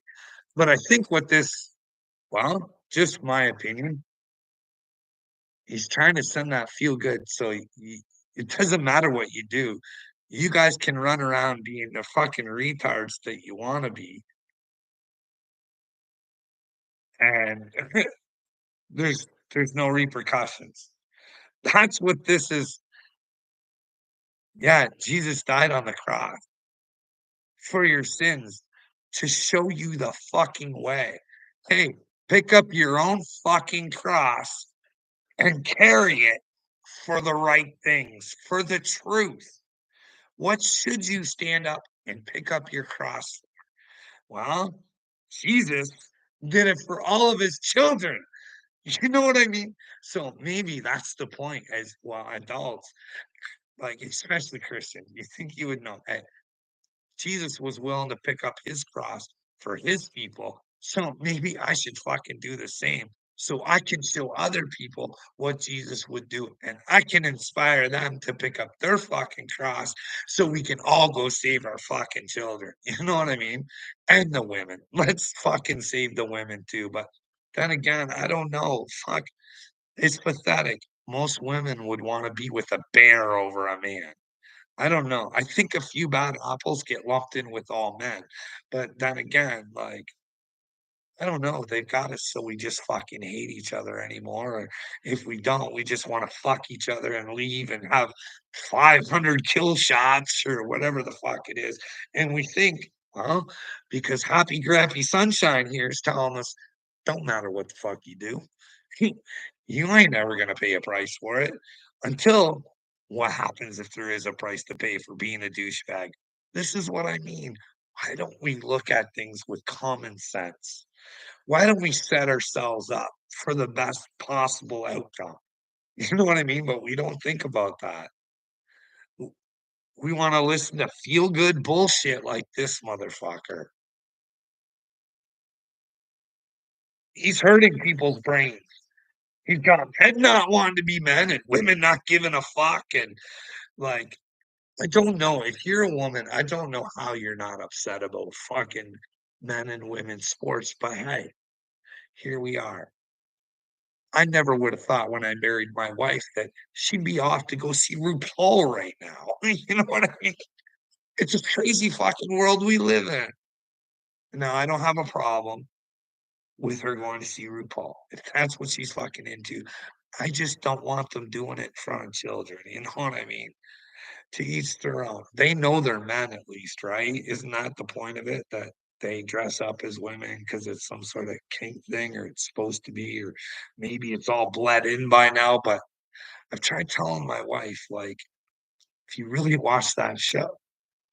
But I think well, just my opinion, he's trying to send that feel good. So it doesn't matter what you do. You guys can run around being the fucking retards that you want to be. And there's no repercussions. That's what this is. Yeah, Jesus died on the cross for your sins to show you the fucking way. Hey, pick up your own fucking cross and carry it for the right things, for the truth. What should you stand up and pick up your cross for? Well, Jesus did it for all of his children. You know what I mean? So maybe that's the point as well, adults, like especially Christians. You think you would know, hey, Jesus was willing to pick up his cross for his people. So maybe I should fucking do the same so I can show other people what Jesus would do. And I can inspire them to pick up their fucking cross so we can all go save our fucking children. You know what I mean? And the women. Let's fucking save the women too. But then again, I don't know. Fuck, it's pathetic. Most women would want to be with a bear over a man. I don't know. I think a few bad apples get lumped in with all men. But then again, like, I don't know. They've got us so we just fucking hate each other anymore. Or if we don't, we just want to fuck each other and leave and have 500 kill shots or whatever the fuck it is. And we think, well, because Happy Grappy Sunshine here is telling us, don't matter what the fuck you do. You ain't never gonna pay a price for it. Until what happens if there is a price to pay for being a douchebag? This is what I mean. Why don't we look at things with common sense? Why don't we set ourselves up for the best possible outcome? You know what I mean? But we don't think about that. W We wanna listen to feel good bullshit like this motherfucker. He's hurting people's brains. He's got men not wanting to be men and women not giving a fuck, and, like, I don't know. If you're a woman, I don't know how you're not upset about fucking men and women's sports, but hey, here we are. I never would have thought when I married my wife that she'd be off to go see RuPaul right now. You know what I mean? It's a crazy fucking world we live in. Now, I don't have a problem with her going to see RuPaul. If that's what she's fucking into, I just don't want them doing it in front of children. You know what I mean? To each their own. They know they're men at least, right? Isn't that the point of it? That they dress up as women because it's some sort of kink thing, or it's supposed to be, or maybe it's all bled in by now. But I've tried telling my wife, like, if you really watch that show,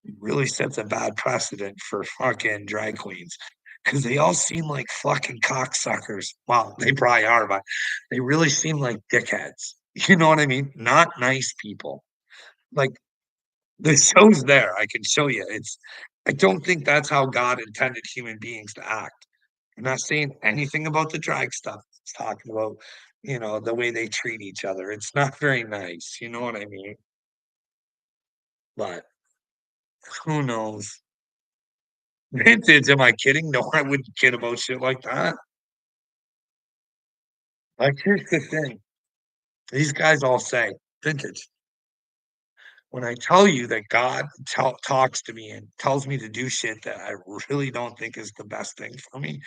it really sets a bad precedent for fucking drag queens because they all seem like fucking cocksuckers. Well, they probably are, but they really seem like dickheads. You know what I mean? Not nice people. Like, the show's there, I can show you, I don't think that's how God intended human beings to act. I'm not saying anything about the drag stuff, it's talking about, the way they treat each other, it's not very nice, you know what I mean? But who knows? Vintage, am I kidding? No, I wouldn't kid about shit like that. Like, here's the thing, these guys all say, "Vintage, when I tell you that God talks to me and tells me to do shit that I really don't think is the best thing for me,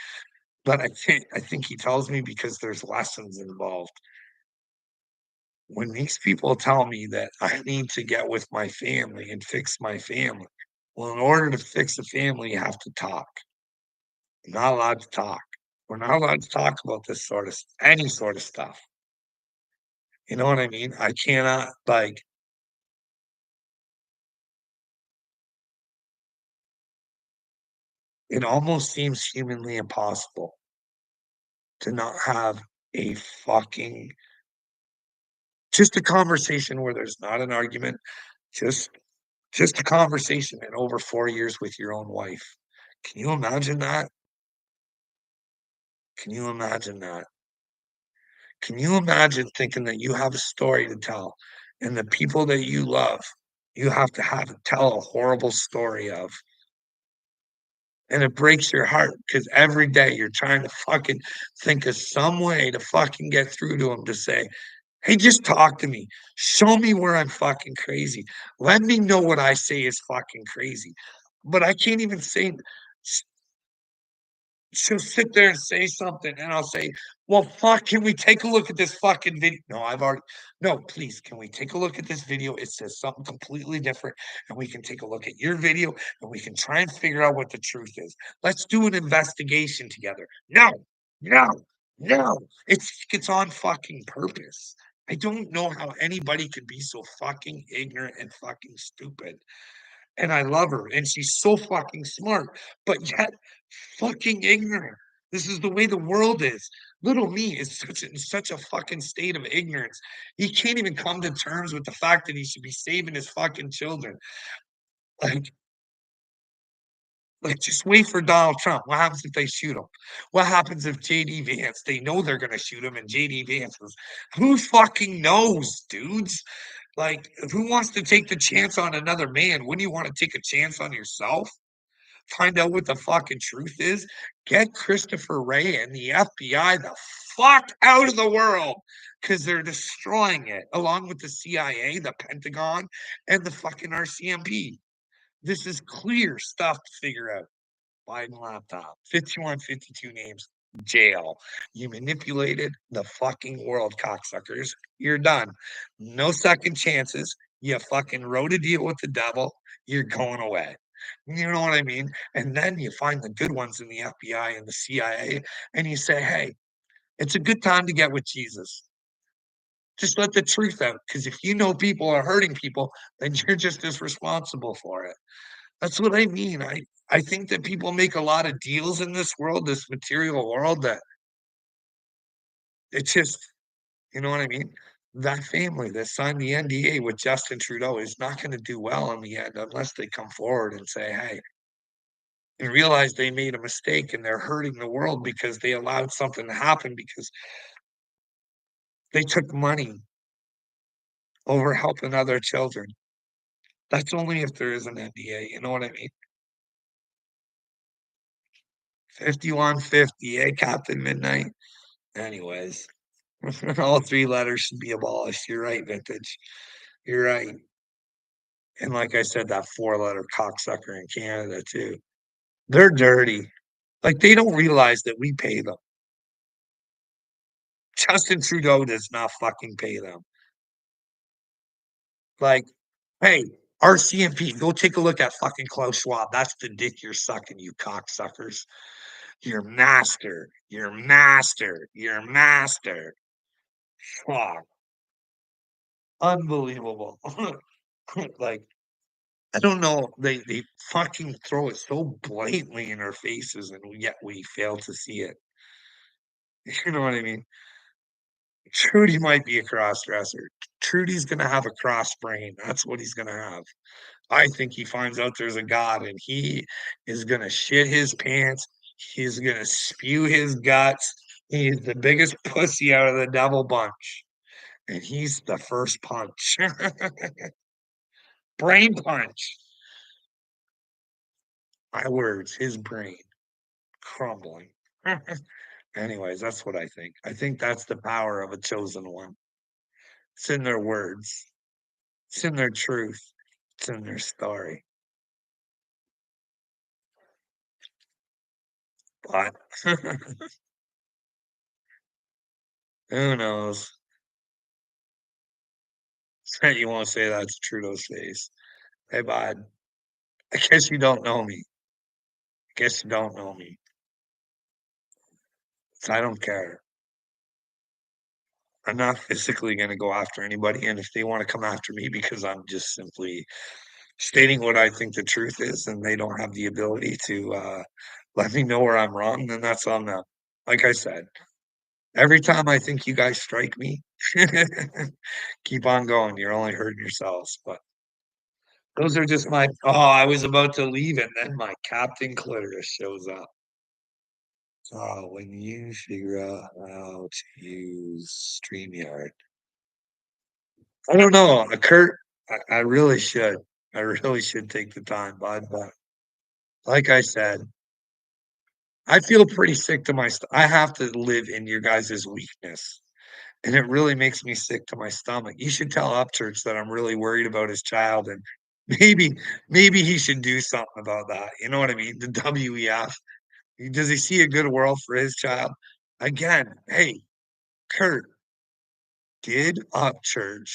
but I think he tells me because there's lessons involved. When these people tell me that I need to get with my family and fix my family, well, in order to fix a family, you have to talk. You're not allowed to talk. We're not allowed to talk about this sort of any sort of stuff. You know what I mean? I cannot like it almost seems humanly impossible to not have a fucking just a conversation where there's not an argument, just just a conversation in over 4 years with your own wife. Can you imagine that? Can you imagine that? Can you imagine thinking that you have a story to tell and the people that you love, you have to tell a horrible story of, and it breaks your heart because every day you're trying to fucking think of some way to fucking get through to them to say, "Hey, just talk to me. Show me where I'm fucking crazy. Let me know what I say is fucking crazy." But I can't even say she'll sit there and say something, and I'll say, "Well, fuck, can we take a look at this fucking video?" No, I've already no, please, can we take a look at this video? It says something completely different, and we can take a look at your video, and we can try and figure out what the truth is. Let's do an investigation together. No, no, no. It's on fucking purpose. I don't know how anybody could be so fucking ignorant and fucking stupid. And I love her, and she's so fucking smart, but yet fucking ignorant. This is the way the world is. Little me is such a fucking state of ignorance. He can't even come to terms with the fact that he should be saving his fucking children. Like, Like, just wait for Donald Trump. What happens if they shoot him? What happens if JD Vance, they know they're gonna shoot him and JD Vance is who fucking knows, dudes? Like, who wants to take the chance on another man? Wouldn't you wanna take a chance on yourself? Find out what the fucking truth is? Get Christopher Wray and the FBI the fuck out of the world because they're destroying it, along with the CIA, the Pentagon, and the fucking RCMP. This is clear stuff to figure out. Biden laptop, 51, 52 names, jail. You manipulated the fucking world, cocksuckers. You're done. No second chances. You fucking wrote a deal with the devil. You're going away. You know what I mean? And then you find the good ones in the FBI and the CIA, and you say, hey, it's a good time to get with Jesus. Just let the truth out. Because if you know people are hurting people, then you're just as responsible for it. That's what I mean. I think that people make a lot of deals in this world, this material world, that it's just, you know what I mean? That family that signed the NDA with Justin Trudeau is not going to do well in the end unless they come forward and say, hey, and realize they made a mistake and they're hurting the world because they allowed something to happen because they took money over helping other children. That's only if there is an NDA. You know what I mean? 5150, eh, Captain Midnight? Anyways. All three letters should be abolished. You're right, Vintage. You're right. And like I said, that four-letter cocksucker in Canada too. They're dirty. Like they don't realize that we pay them. Justin Trudeau does not fucking pay them. Like, hey, RCMP, go take a look at fucking Klaus Schwab. That's the dick you're sucking, you cocksuckers. Your master. Your master. Your master. Fuck. Unbelievable. Like I don't know. They fucking throw it so blatantly in our faces, and yet we fail to see it. You know what I mean? Trudy might be a cross dresser. Trudy's gonna have a cross brain. That's what he's gonna have. I think he finds out there's a God, and he is gonna shit his pants. He's gonna spew his guts. He's the biggest pussy out of the devil bunch, and he's the first punch. Brain punch. My words, his brain crumbling. Anyways, that's what I think. I think that's the power of a chosen one. It's in their words, it's in their truth, it's in their story. But who knows? You won't say that's Trudeau's face. Hey, bud, I guess you don't know me. I guess you don't know me. So I don't care. I'm not physically going to go after anybody. And if they want to come after me because I'm just simply stating what I think the truth is and they don't have the ability to let me know where I'm wrong, then that's on them. Like I said, every time I think you guys strike me, keep on going. You're only hurting yourselves. But those are just my. Oh, I was about to leave, and then my Captain Clitoris shows up. Oh, when you figure out how to use StreamYard, I don't know, Kurt. I really should. I really should take the time, bud. But like I said, I feel pretty sick to my. I have to live in your guys' weakness. And it really makes me sick to my stomach. You should tell Upchurch that I'm really worried about his child and maybe maybe he should do something about that. You know what I mean? The WEF. Does he see a good world for his child? Again, hey, Kurt, did Upchurch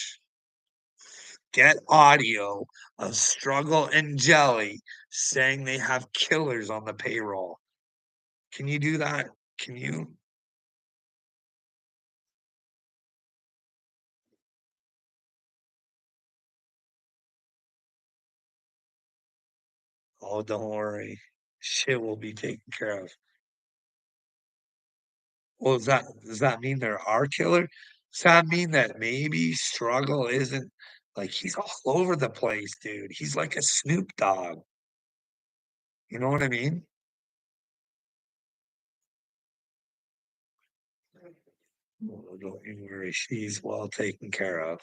get audio of Struggle and Jelly saying they have killers on the payroll? Can you do that? Can you? Oh, don't worry. Shit will be taken care of. Well, does that mean there are killers? Does that mean that maybe Struggle isn't like he's all over the place, dude? He's like a Snoop Dogg. You know what I mean? Oh, don't you worry, she's well taken care of.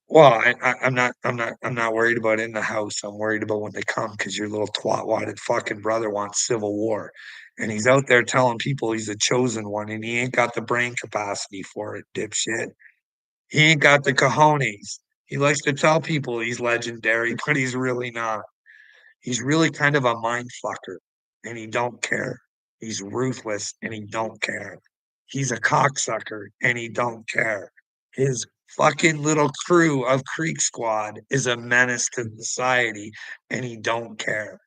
Well, I'm not worried about in the house, I'm worried about when they come because your little twat-wadded fucking brother wants civil war, and he's out there telling people he's a chosen one, and he ain't got the brain capacity for it, dipshit. He ain't got the cojones. He likes to tell people he's legendary, but he's really not. He's really kind of a mind fucker, and he don't care. He's ruthless, and he don't care. He's a cocksucker, and he don't care. His fucking little crew of Creek Squad is a menace to society, and he don't care.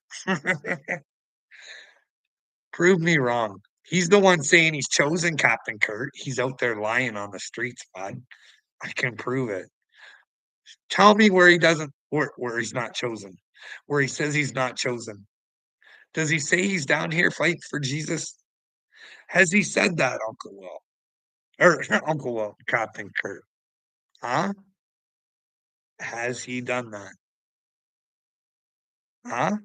Prove me wrong. He's the one saying he's chosen Captain Kurt. He's out there lying on the streets, bud. I can prove it. Tell me where he doesn't where he's not chosen, where he says he's not chosen. Does he say he's down here fighting for Jesus? Has he said that, Uncle Will? Or Uncle Will, Captain Kurt? Huh? Has he done that? Huh?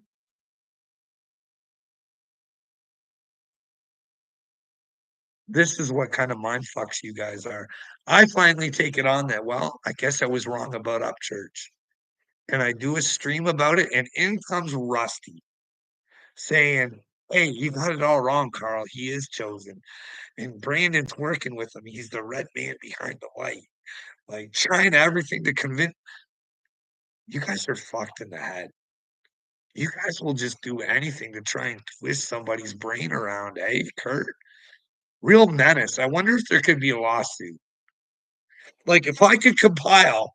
This is what kind of mind fucks you guys are. I finally take it on that, well, I guess I was wrong about Upchurch. And I do a stream about it, and in comes Rusty saying, hey, you got it all wrong, Carl. He is chosen. And Brandon's working with him. He's the red man behind the light, like trying everything to convince you guys are fucked in the head. You guys will just do anything to try and twist somebody's brain around, eh, Kurt? Real menace. I wonder if there could be a lawsuit. Like if I could compile,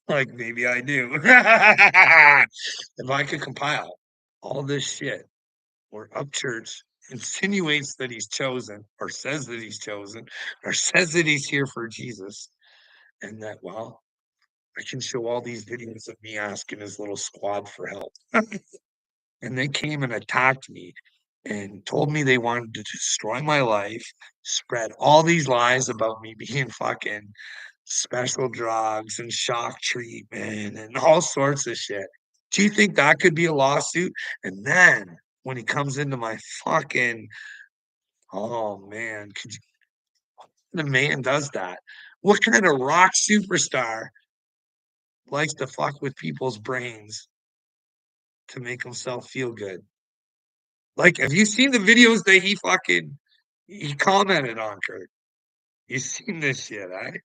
like maybe I do. If I could compile all this shit where Upchurch insinuates that he's chosen, or says that he's chosen, or says that he's here for Jesus, and that, well, I can show all these videos of me asking his little squad for help. And they came and attacked me and told me they wanted to destroy my life, spread all these lies about me being fucking special drugs and shock treatment and all sorts of shit. Do you think that could be a lawsuit? And then when he comes into my fucking, oh man, could you, the man does that? What kind of rock superstar likes to fuck with people's brains to make himself feel good? Like, have you seen the videos that he commented on, Kurt? You seen this shit, eh?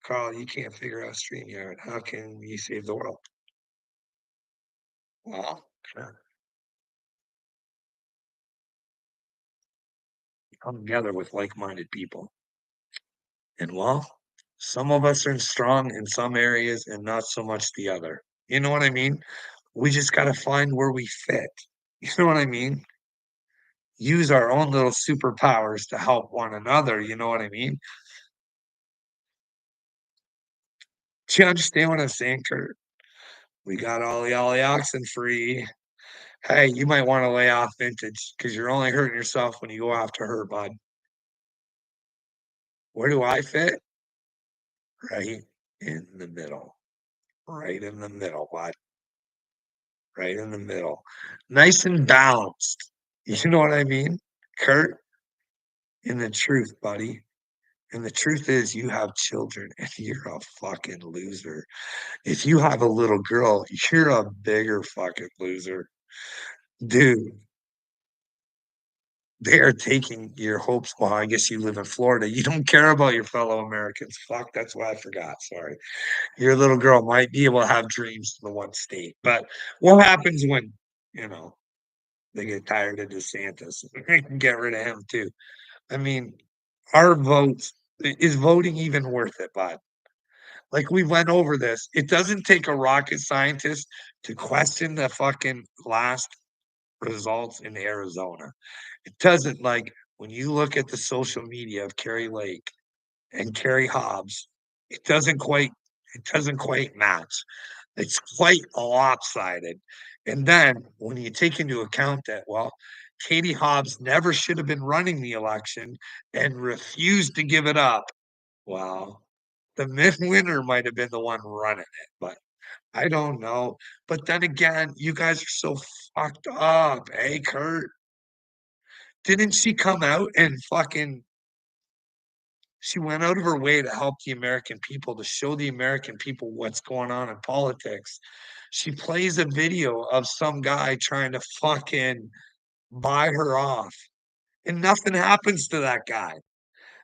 Carl, you can't figure out StreamYard. How can you save the world? Well, come together with like-minded people. And well, some of us are strong in some areas and not so much the other. You know what I mean? We just got to find where we fit. You know what I mean? Use our own little superpowers to help one another. You know what I mean? Do you understand what I'm saying, Kurt? We got all the Ollie oxen free. Hey, you might want to lay off vintage because you're only hurting yourself when you go after her, bud. Where do I fit? Right in the middle. Right in the middle, bud. Right in the middle. Nice and balanced. You know what I mean? Kurt, in the truth, buddy. And the truth is, you have children and you're a fucking loser. If you have a little girl, you're a bigger fucking loser. Dude, they are taking your hopes. Well, I guess you live in Florida. You don't care about your fellow Americans. Fuck, that's what I forgot. Sorry. Your little girl might be able to have dreams in the one state. But what happens when, you know, they get tired of DeSantis? They can get rid of him too. I mean, our votes is voting even worth it, bud? Like we went over this. It doesn't take a rocket scientist to question the fucking last results in Arizona. It doesn't like when you look at the social media of Carrie Lake and Carrie Hobbs, it doesn't quite match. It's quite lopsided. And then when you take into account that, well, Katie Hobbs never should have been running the election and refused to give it up. Well, the winner might have been the one running it, but I don't know. But then again, you guys are so fucked up, eh, Kurt? Didn't she come out and fucking she went out of her way to help the American people, to show the American people what's going on in politics. She plays a video of some guy trying to fucking buy her off, and nothing happens to that guy.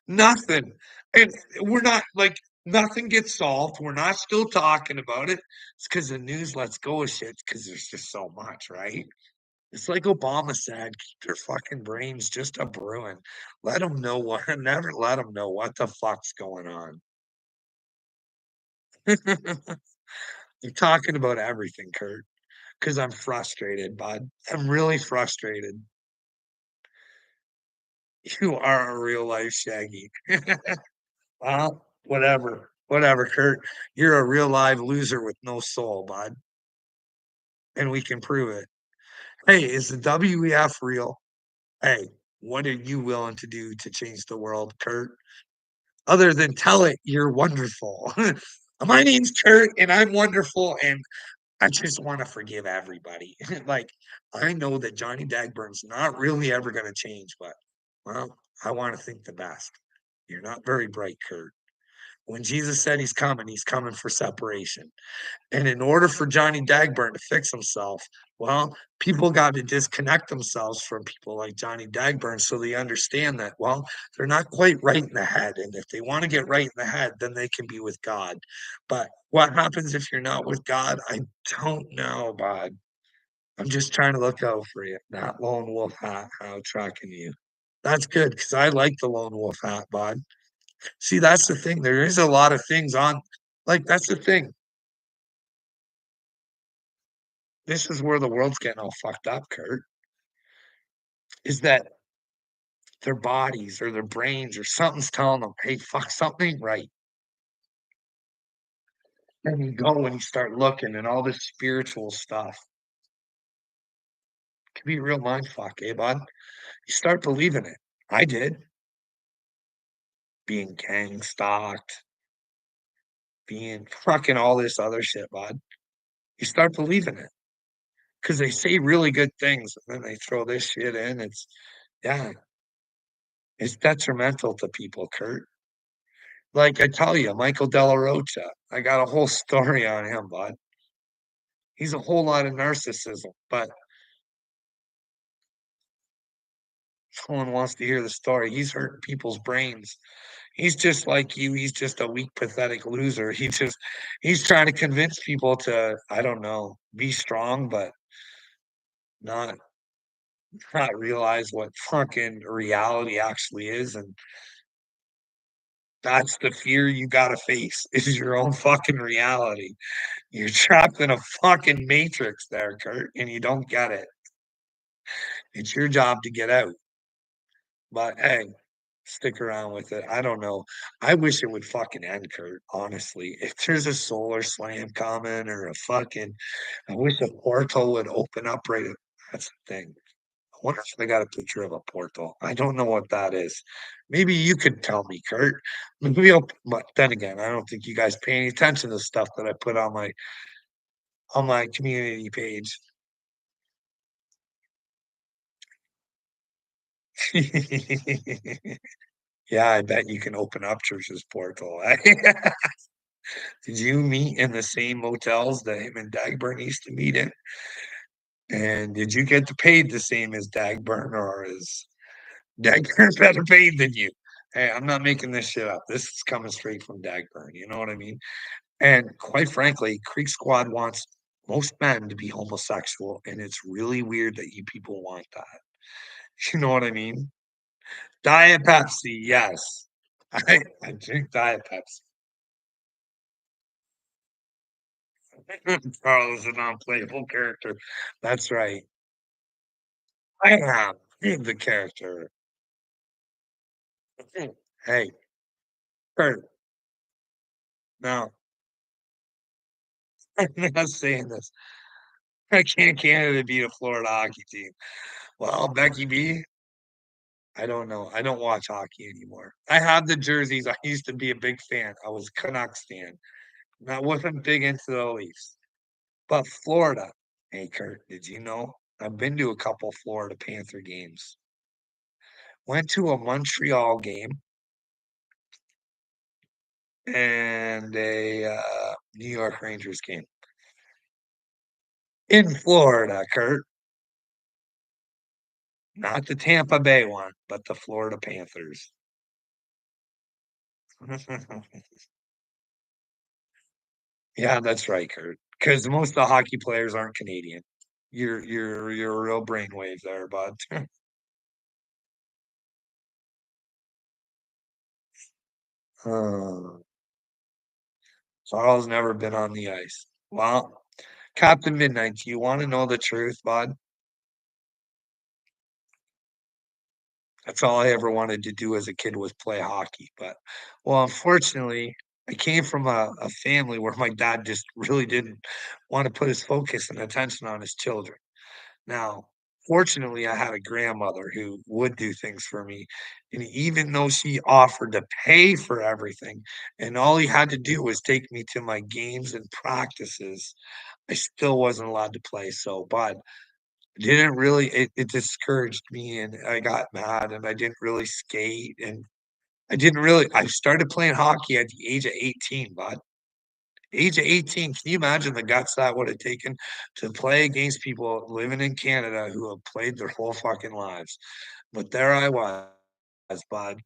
Nothing. And we're not like nothing gets solved. We're not still talking about it. It's because the news lets go of shit because there's just so much, right? It's like Obama said, keep their fucking brains just a brewing. Let them know what, never let them know what the fuck's going on. You're talking about everything, Kurt, because I'm frustrated, bud. I'm really frustrated. You are a real life Shaggy. Well, whatever. Whatever, Kurt. You're a real live loser with no soul, bud. And we can prove it. Hey, is the WEF real? Hey, what are you willing to do to change the world, Kurt? Other than tell it you're wonderful. My name's Kurt and I'm wonderful and I just want to forgive everybody. Like, I know that Johnny Dagburn's not really ever going to change, but well, I want to think the best. You're not very bright, Kurt. When Jesus said he's coming for separation. And in order for Johnny Dagburn to fix himself, well, people got to disconnect themselves from people like Johnny Dagburn so they understand that, well, they're not quite right in the head. And if they want to get right in the head, then they can be with God. But what happens if you're not with God? I don't know, bud. I'm just trying to look out for you. Not lone wolf hat, how tracking you. That's good because I like the lone wolf hat, bud. See, that's the thing. There is a lot of things on, like, that's the thing. This is where the world's getting all fucked up, Kurt, is that their bodies or their brains or something's telling them, hey, fuck, something ain't right. And you go and you start looking and all this spiritual stuff can be a real mind fuck, eh, bud? You start believing it. I did. Being gang stalked, being fucking all this other shit, bud. You start believing it because they say really good things and then they throw this shit in. Yeah, it's detrimental to people, Kurt. Like I tell you, Michael Della Rocha, I got a whole story on him, bud. He's a whole lot of narcissism, but no one wants to hear the story. He's hurting people's brains. He's just like you. He's just a weak, pathetic loser. He's trying to convince people to, I don't know, be strong, but not not realize what fucking reality actually is. And that's the fear you gotta face is your own fucking reality. You're trapped in a fucking matrix there, Kurt, and you don't get it. It's your job to get out. But hey, stick around with it. I don't know. I wish it would fucking end, Kurt, honestly. If there's a solar slam coming or a fucking I wish a portal would open up right. That's the thing. I wonder if they got a picture of a portal. I don't know what that is. Maybe you could tell me, Kurt. Maybe but then again, I don't think you guys pay any attention to stuff that I put on my community page. Yeah, I bet you can open up Church's portal. Did you meet in the same motels that him and Dagburn used to meet in? And did you get paid the same as Dagburn, or is Dagburn better paid than you? Hey, I'm not making this shit up. This is coming straight from Dagburn. You know what I mean? And quite frankly, Creek Squad wants most men to be homosexual, and it's really weird that you people want that. You know what I mean? Diet Pepsi, yes. I drink Diet Pepsi. Carl is an unplayable character. That's right. I am the character. Hey, Kurt, now I'm not saying this. I can't Canada beat a Florida hockey team. Well, Becky B, I don't know. I don't watch hockey anymore. I have the jerseys. I used to be a big fan. I was a Canucks fan. I wasn't big into the Leafs. But Florida, hey, Kurt, did you know? I've been to a couple Florida Panther games. Went to a Montreal game and a New York Rangers game in Florida, Kurt. Not the Tampa Bay one, but the Florida Panthers. Yeah, that's right, Kurt. Because most of the hockey players aren't Canadian. You're a real brainwave there, bud. Uh, Charles never been on the ice. Well, Captain Midnight, do you want to know the truth, bud? That's all I ever wanted to do as a kid was play hockey. But well, unfortunately, I came from a family where my dad just really didn't want to put his focus and attention on his children. Now, fortunately, I had a grandmother who would do things for me. And even though she offered to pay for everything, and all he had to do was take me to my games and practices, I still wasn't allowed to play. So, but didn't really it discouraged me and I got mad and I didn't really skate and I started playing hockey at the age of 18, bud. Age of 18, can you imagine the guts that would have taken to play against people living in Canada who have played their whole fucking lives? But there I was, bud.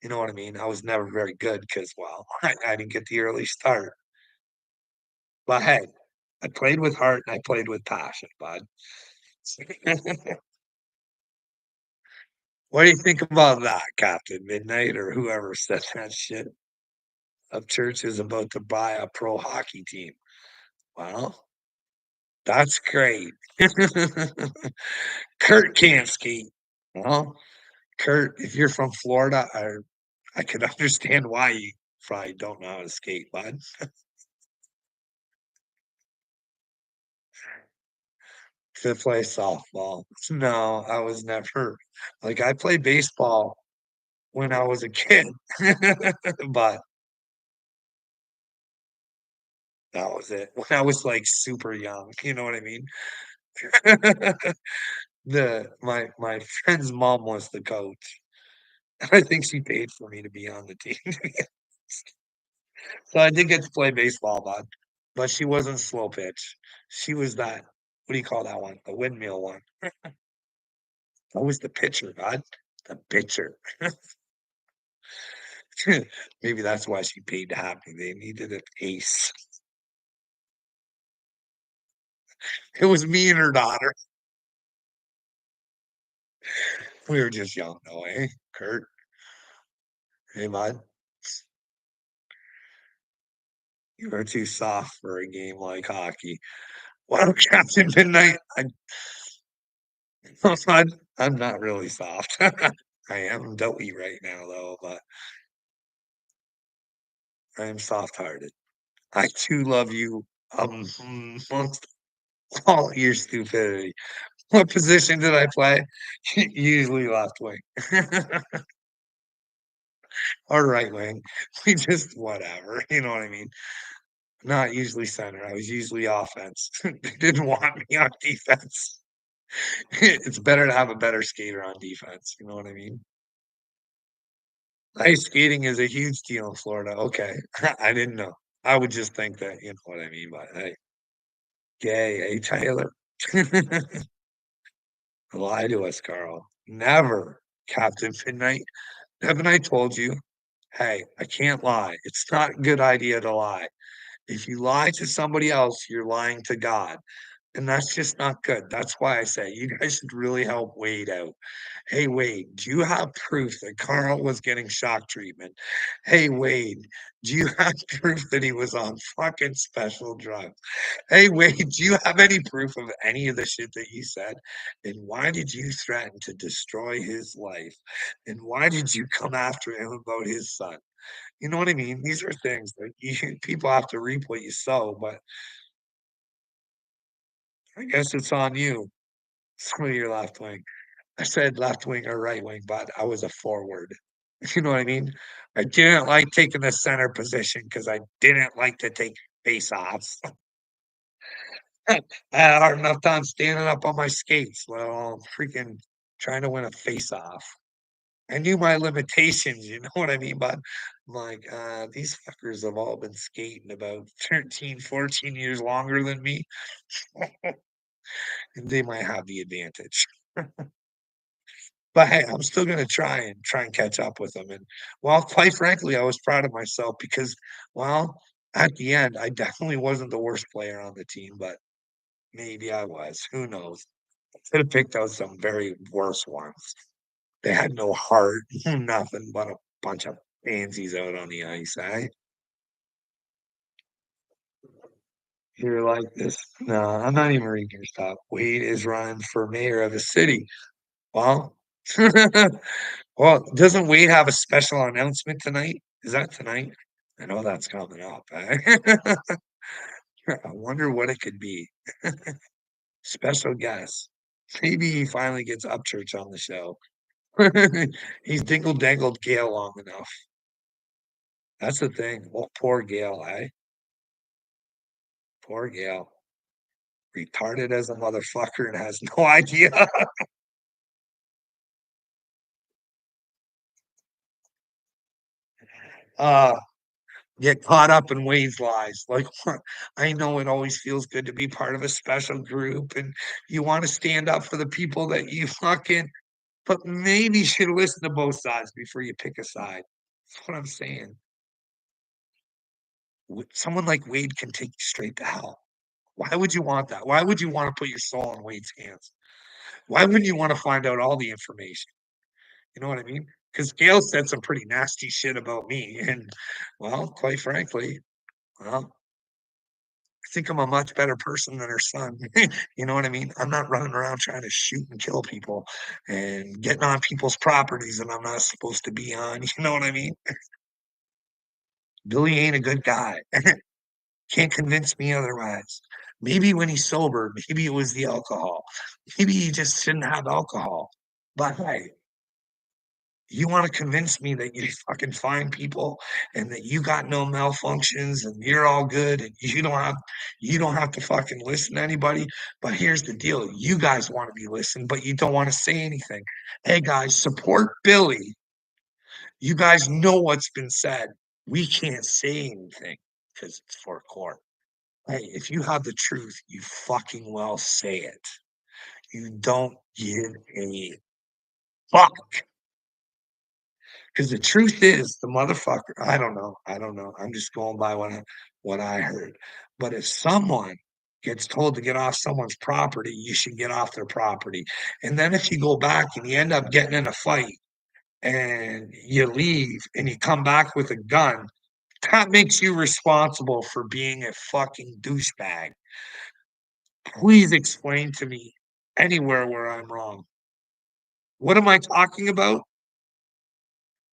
You know what I mean? I was never very good because, well, I didn't get the early start. But hey, I played with heart and I played with passion, bud. What do you think about that, Captain Midnight, or whoever said that shit? Of Church is about to buy a pro hockey team. Well, that's great. Kurt can't skate. Well, Kurt, if you're from Florida, I could understand why you probably don't know how to skate, bud. To play softball. No, I was never like I played baseball when I was a kid, but that was it. When I was like super young, you know what I mean? My friend's mom was the coach. I think she paid for me to be on the team. So I did get to play baseball, but she wasn't slow pitch. She was that what do you call that one? The windmill one. I was the pitcher, bud. The pitcher. Maybe that's why she paid to have me. They needed an ace. It was me and her daughter. We were just young though, eh? Kurt. Hey bud. You are too soft for a game like hockey. Well, Captain Midnight, I'm not really soft. I am doughy right now, though, but I am soft-hearted. I too love you amongst all your stupidity. What position did I play? Usually left wing or right wing. We just whatever, you know what I mean? Not usually center. I was usually offense. They didn't want me on defense. It's better to have a better skater on defense. You know what I mean? Ice skating is a huge deal in Florida. Okay. I didn't know. I would just think that, you know what I mean by hey, gay, hey Taylor. Lie to us, Carl. Never, Captain Midnight. Haven't I told you? Hey, I can't lie. It's not a good idea to lie. If you lie to somebody else, you're lying to God. And that's just not good. That's why I say you guys should really help Wade out. Hey, Wade, do you have proof that Carl was getting shock treatment? Hey, Wade, do you have proof that he was on fucking special drugs? Hey, Wade, do you have any proof of any of the shit that you said? And why did you threaten to destroy his life? And why did you come after him about his son? You know what I mean? These are things that people have to reap what you sow, but I guess it's on you. Some of your left wing. I said left wing or right wing, but I was a forward. You know what I mean? I didn't like taking the center position because I didn't like to take face-offs. I had a hard enough time standing up on my skates, let alone freaking trying to win a face-off. I knew my limitations, you know what I mean? But I'm like, these fuckers have all been skating about 13, 14 years longer than me, and they might have the advantage. But hey, I'm still gonna try and catch up with them. And well, quite frankly, I was proud of myself because, well, at the end, I definitely wasn't the worst player on the team, but maybe I was. Who knows? Could have picked out some very worse ones. They had no heart, nothing but a bunch of pansies out on the ice, eh? You're like this. No, I'm not even reading your stuff. Wade is running for mayor of the city. Well, well, doesn't Wade have a special announcement tonight? Is that tonight? I know that's coming up. Eh? I wonder what it could be. Special guest. Maybe he finally gets Upchurch on the show. He's dingle dangled Gail long enough. That's the thing. Well, poor Gail, eh? Poor Gail. Retarded as a motherfucker and has no idea. Uh, get caught up in Wade's lies. Like, I know it always feels good to be part of a special group and you want to stand up for the people that you fucking, but maybe you should listen to both sides before you pick a side. That's what I'm saying. Someone like Wade can take you straight to hell. Why would you want that? Why would you want to put your soul in Wade's hands? Why wouldn't you want to find out all the information? You know what I mean? Because Gail said some pretty nasty shit about me. And, well, quite frankly, well, I think I'm a much better person than her son. You know what I mean? I'm not running around trying to shoot and kill people and getting on people's properties that I'm not supposed to be on. You know what I mean? Billy ain't a good guy. Can't convince me otherwise. Maybe when he's sober, maybe it was the alcohol. Maybe he just shouldn't have alcohol. But hey, you want to convince me that you fucking find people and that you got no malfunctions and you're all good and you don't have to fucking listen to anybody. But here's the deal. You guys want to be listened, but you don't want to say anything. Hey guys, support Billy. You guys know what's been said. We can't say anything because it's for court. Hey, if you have the truth, you fucking well say it. You don't give a fuck. Because the truth is, the motherfucker, I don't know. I'm just going by what I heard. But if someone gets told to get off someone's property, you should get off their property. And then if you go back and you end up getting in a fight and you leave and you come back with a gun, that makes you responsible for being a fucking douchebag. Please explain to me anywhere where I'm wrong. What am I talking about?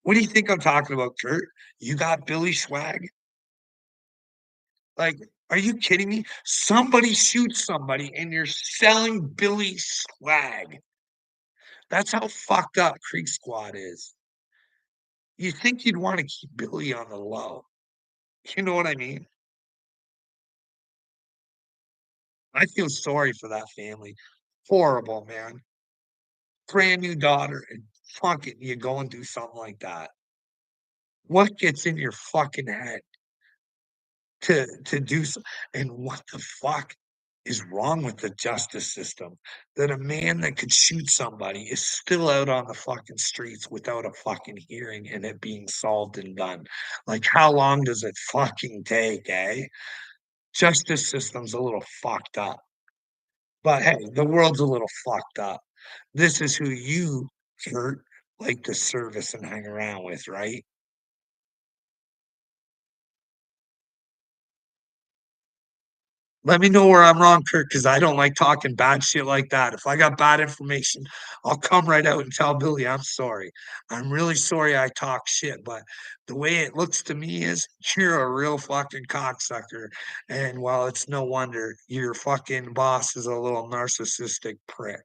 What do you think I'm talking about, Kurt? You got Billy Swag? Like, are you kidding me? Somebody shoots somebody and you're selling Billy Swag. That's how fucked up Creek Squad is. You think you'd want to keep Billy on the low. You know what I mean? I feel sorry for that family. Horrible, man. Brand new daughter and fucking you go and do something like that. What gets in your fucking head to do so? And what the fuck is wrong with the justice system that a man that could shoot somebody is still out on the fucking streets without a fucking hearing and it being solved and done? Like, how long does it fucking take, eh? Justice system's a little fucked up. But hey, the world's a little fucked up. This is who you, Kurt, like to service and hang around with, right? Let me know where I'm wrong, Kurt, because I don't like talking bad shit like that. If I got bad information, I'll come right out and tell Billy I'm sorry. I'm really sorry I talk shit, but the way it looks to me is you're a real fucking cocksucker. And well, it's no wonder your fucking boss is a little narcissistic prick.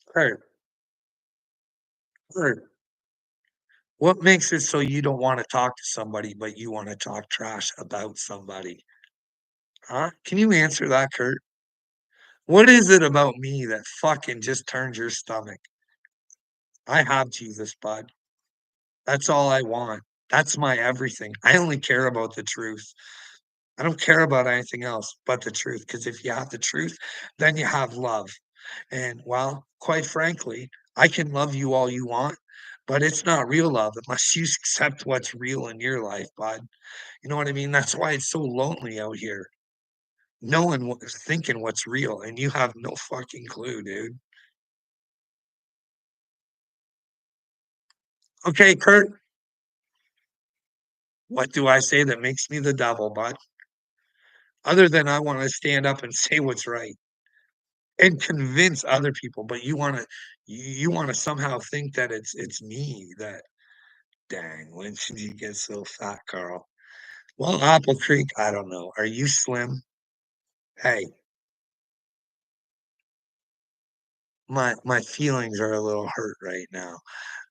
Kurt, Kurt, what makes it so you don't wanna talk to somebody, but you wanna talk trash about somebody? Huh? Can you answer that, Kurt? What is it about me that fucking just turns your stomach? I have Jesus, bud. That's all I want. That's my everything. I only care about the truth. I don't care about anything else but the truth. Because if you have the truth, then you have love. And well, quite frankly, I can love you all you want, but it's not real love unless you accept what's real in your life, bud. You know what I mean? That's why it's so lonely out here. No one is thinking what's real, and you have no fucking clue, dude. Okay, Kurt, what do I say that makes me the devil, bud? Other than I want to stand up and say what's right and convince other people, but you want to somehow think that it's me that dang, when should you get so fat, Carl? Well, Apple Creek, I don't know. Are you slim? Hey, my feelings are a little hurt right now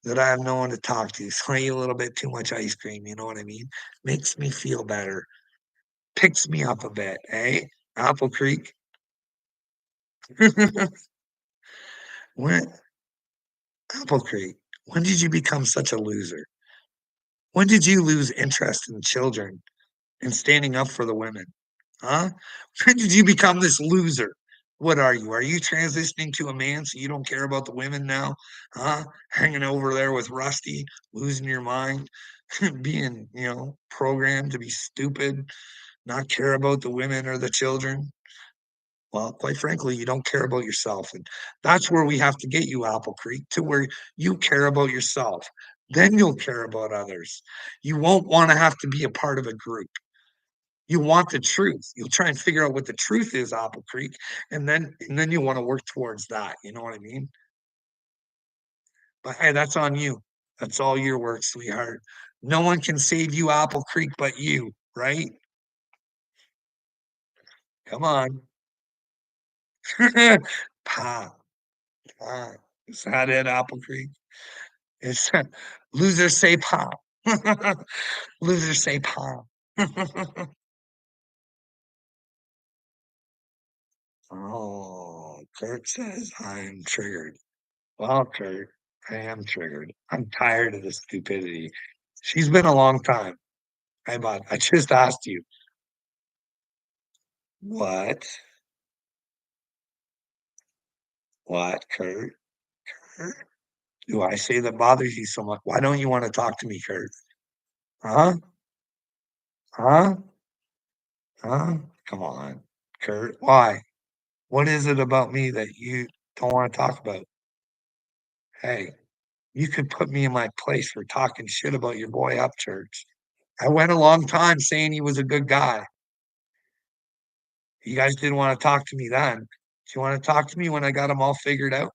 that I have no one to talk to. So I eat a little bit too much ice cream, you know what I mean? Makes me feel better. Picks me up a bit, eh? Apple Creek. When Apple Creek, when did you become such a loser? When did you lose interest in children and standing up for the women? Huh? When did you become this loser? What are you? Are you transitioning to a man so you don't care about the women now? Huh? Hanging over there with Rusty, losing your mind, being, programmed to be stupid, not care about the women or the children? Well, quite frankly, you don't care about yourself. And that's where we have to get you, Apple Creek, to where you care about yourself. Then you'll care about others. You won't want to have to be a part of a group. You want the truth. You'll try and figure out what the truth is, Apple Creek, and then you want to work towards that. You know what I mean? But hey, that's on you. That's all your work, sweetheart. No one can save you, Apple Creek, but you, right? Come on. Pa, pa. Is that it, Apple Creek? It's losers say pa. Losers say pa. Oh, Kurt says I'm triggered. Well, Kurt, I am triggered. I'm tired of this stupidity. She's been a long time. Hey, bud, I just asked you. What? What, Kurt? Kurt? Do I say that bothers you so much? Why don't you want to talk to me, Kurt? Huh? Huh? Huh? Come on, Kurt. Why? What is it about me that you don't want to talk about? Hey, you could put me in my place for talking shit about your boy Upchurch. I went a long time saying he was a good guy. You guys didn't want to talk to me then. Do you want to talk to me when I got him all figured out?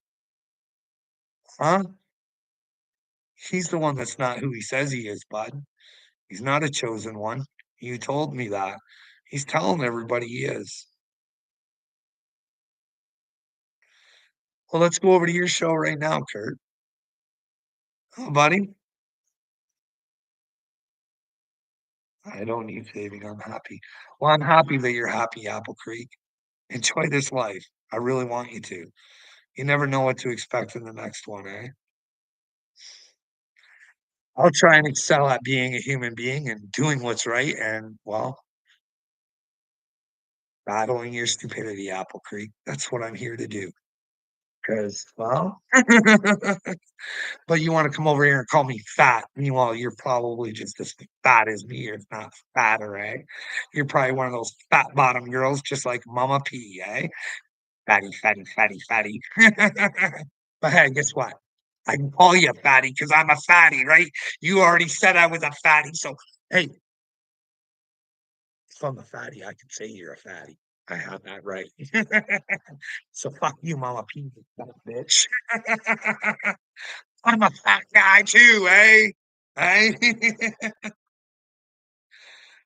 Huh? He's the one that's not who he says he is, bud. He's not a chosen one. You told me that. He's telling everybody he is. Well, let's go over to your show right now, Kurt. Oh, buddy, I don't need saving. I'm happy. Well, I'm happy that you're happy, Apple Creek. Enjoy this life. I really want you to. You never know what to expect in the next one, eh? I'll try and excel at being a human being and doing what's right and, well, battling your stupidity, Apple Creek. That's what I'm here to do. Because, well, but you want to come over here and call me fat. Meanwhile, you're probably just as fat as me, or if not fatter, eh? You're probably one of those fat bottom girls, just like Mama P, eh? Fatty, fatty, fatty, fatty. But hey, guess what? I can call you a fatty because I'm a fatty, right? You already said I was a fatty. So, hey, if I'm a fatty, I can say you're a fatty. I have that right. So fuck you, Mama P, you fat bitch. I'm a fat guy too, eh? Eh?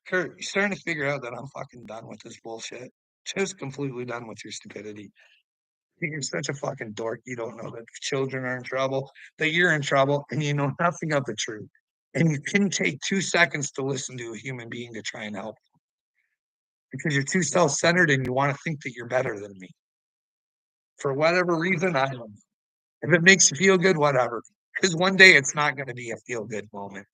Kurt, you're starting to figure out that I'm fucking done with this bullshit. Just completely done with your stupidity. You're such a fucking dork, you don't know that children are in trouble, that you're in trouble, and you know nothing of the truth, and you couldn't take 2 seconds to listen to a human being to try and help, because you're too self-centered and you wanna think that you're better than me. For whatever reason, I don't know. If it makes you feel good, whatever, because one day it's not gonna be a feel-good moment.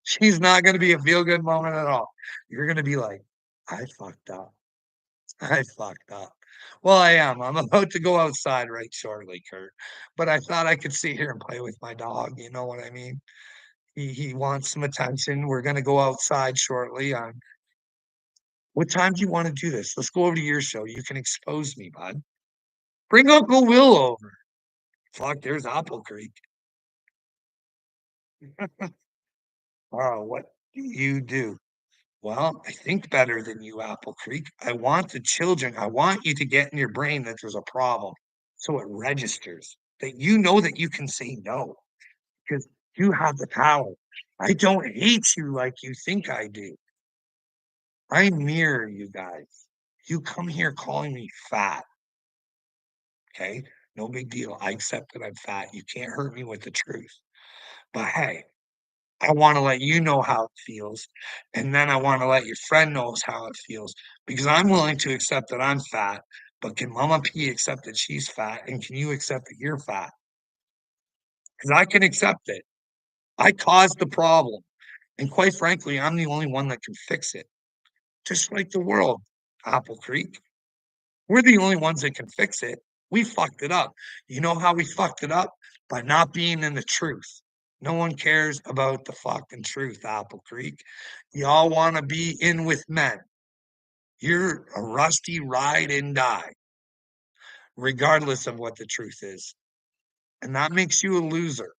She's not gonna be a feel-good moment at all. You're gonna be like, "I fucked up. I fucked up." Well, I am. I'm about to go outside right shortly, Kurt, but I thought I could sit here and play with my dog, you know what I mean? He wants some attention. We're gonna go outside shortly. What time do you wanna do this? Let's go over to your show. You can expose me, bud. Bring Uncle Will over. Fuck, there's Apple Creek. What do you do? Well, I think better than you, Apple Creek. I want the children. I want you to get in your brain that there's a problem so it registers that you know that you can say no because you have the power. I don't hate you like you think I do. I mirror you guys. You come here calling me fat, okay? No big deal. I accept that I'm fat. You can't hurt me with the truth. But hey, I wanna let you know how it feels, and then I wanna let your friend knows how it feels, because I'm willing to accept that I'm fat, but can Mama P accept that she's fat, and can you accept that you're fat? Because I can accept it. I caused the problem, and quite frankly, I'm the only one that can fix it, just like the world, Apple Creek. We're the only ones that can fix it. We fucked it up. You know how we fucked it up? By not being in the truth. No one cares about the fucking truth, Apple Creek. Y'all want to be in with men. You're a rusty ride and die, regardless of what the truth is. And that makes you a loser,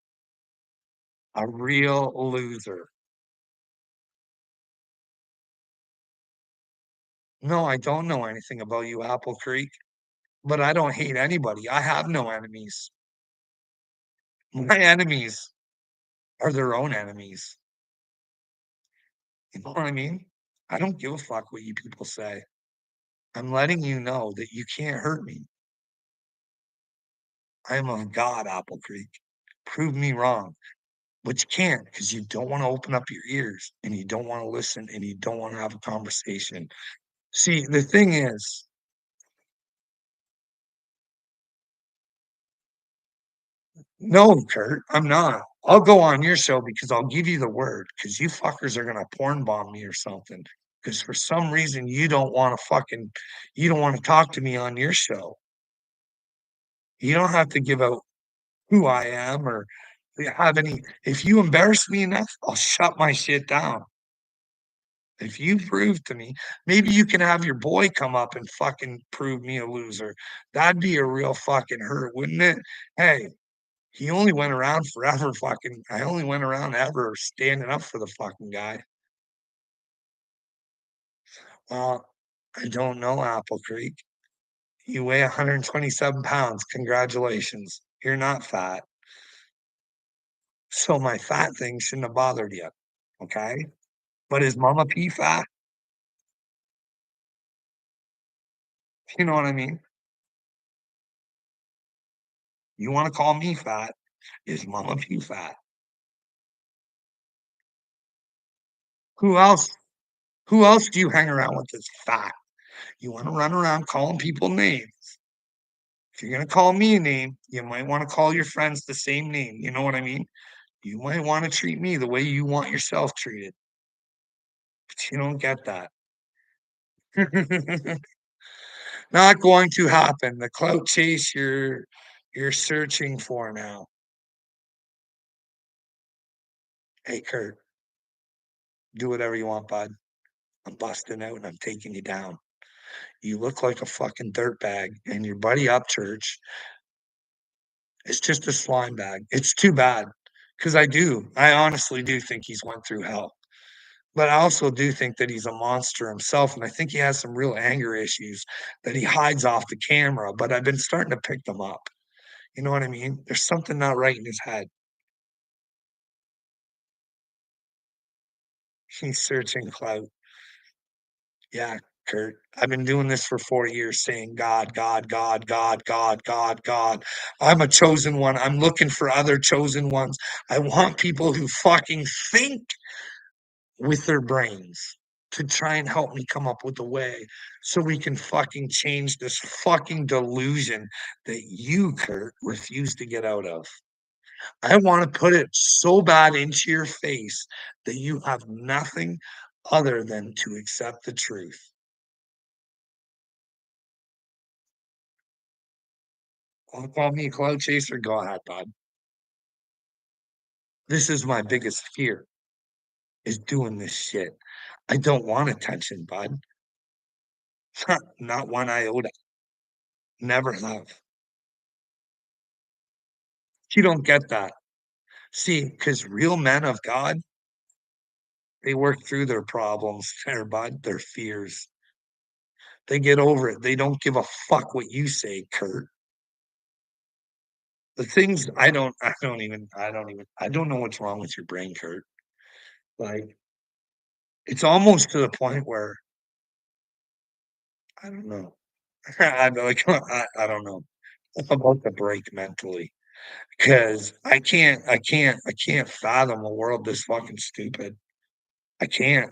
a real loser. No, I don't know anything about you, Apple Creek, but I don't hate anybody. I have no enemies. My enemies are their own enemies. You know what I mean? I don't give a fuck what you people say. I'm letting you know that you can't hurt me. I am a god, Apple Creek. Prove me wrong. But you can't because you don't want to open up your ears and you don't want to listen and you don't want to have a conversation. See, the thing is, no, Kurt, I'm not. I'll go on your show because I'll give you the word because you fuckers are gonna porn bomb me or something. Because for some reason you don't want to talk to me on your show. You don't have to give out who I am or have any if you embarrass me enough, I'll shut my shit down. If you prove to me maybe you can have your boy come up and fucking prove me a loser. That'd be a real fucking hurt, wouldn't it? Hey, he only went around forever fucking I only went around ever standing up for the fucking guy. Well, I don't know, Apple Creek. You weigh 127 pounds. Congratulations. You're not fat. So my fat thing shouldn't have bothered you. Okay? But is Mama P fat? You know what I mean? You wanna call me fat, is Mama P fat? Who else who else do you hang around with that's fat? You wanna run around calling people names. If you're gonna call me a name, you might wanna call your friends the same name, you know what I mean? You might wanna treat me the way you want yourself treated, but you don't get that. Not going to happen. The clout chase you're searching for now. Hey, Kurt, do whatever you want, bud. I'm busting out and I'm taking you down. You look like a fucking dirtbag, and your buddy Upchurch is just a slime bag. It's too bad because I honestly do think he's went through hell. But I also do think that he's a monster himself, and I think he has some real anger issues that he hides off the camera, but I've been starting to pick them up. You know what I mean? There's something not right in his head. He's searching clout. Yeah, Kurt. I've been doing this for 4 years saying, "God, God, God, God, God, God, God. I'm a chosen one. I'm looking for other chosen ones. I want people who fucking think with their brains to try and help me come up with a way so we can fucking change this fucking delusion that you, Kurt, refuse to get out of. I want to put it so bad into your face that you have nothing other than to accept the truth." Call me a cloud chaser? Go ahead, bud. This is my biggest fear, is doing this shit. I don't want attention, bud. Not one iota. Never have. You don't get that. See, because real men of God, they work through their problems, their bud, their fears. They get over it. They don't give a fuck what you say, Kurt. The things I don't know what's wrong with your brain, Kurt. Like, it's almost to the point where I don't know. I'm like, I don't know. I'm about to break mentally because I can't fathom a world this fucking stupid. I can't.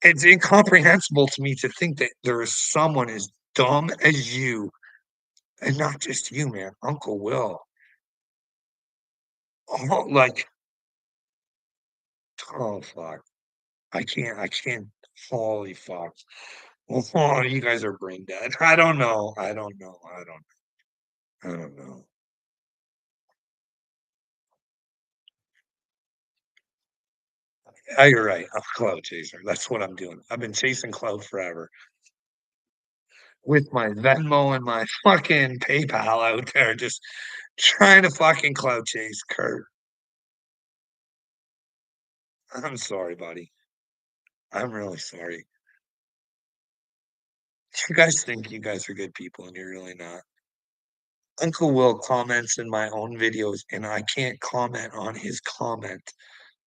It's incomprehensible to me to think that there is someone as dumb as you, and not just you, man, Uncle Will. Oh, like, oh fuck. I can't. Holy fuck. Oh, you guys are brain dead. I don't know. I don't know. You're right. I'm a cloud chaser. That's what I'm doing. I've been chasing cloud forever with my Venmo and my fucking PayPal out there, just trying to fucking cloud chase Kurt. I'm sorry, buddy. I'm really sorry. You guys think you guys are good people, and you're really not. Uncle Will comments in my own videos, and I can't comment on his comment.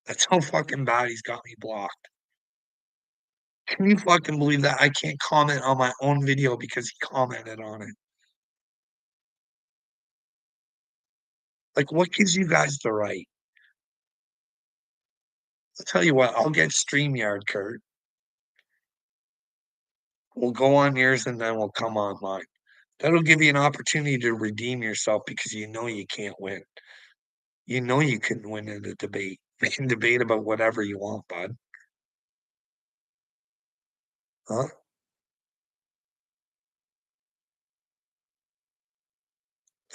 That's how fucking bad he's got me blocked. Can you fucking believe that? I can't comment on my own video because he commented on it. Like, what gives you guys the right? I'll tell you what, I'll get StreamYard, Kurt. We'll go on yours and then we'll come on mine. That'll give you an opportunity to redeem yourself because you know you can't win. You know you couldn't win in a debate. We can debate about whatever you want, bud. Huh?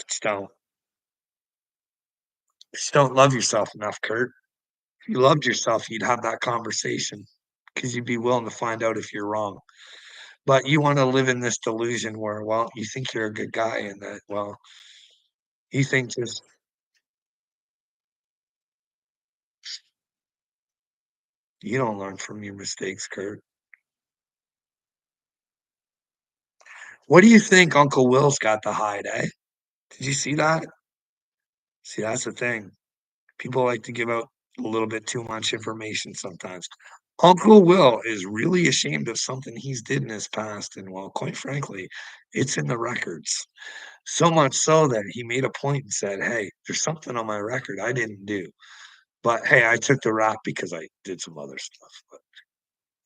Just don't. Just don't love yourself enough, Kurt. If you loved yourself, you'd have that conversation because you'd be willing to find out if you're wrong. But you want to live in this delusion where, well, you think you're a good guy and that, well, you think just you don't learn from your mistakes, Kurt. What do you think Uncle Will's got to hide, eh? Did you see that? See, that's the thing. People like to give out a little bit too much information sometimes. Uncle Will is really ashamed of something he's did in his past, and well, quite frankly, it's in the records. So much so that he made a point and said, "Hey, there's something on my record I didn't do, but hey, I took the rap because I did some other stuff." But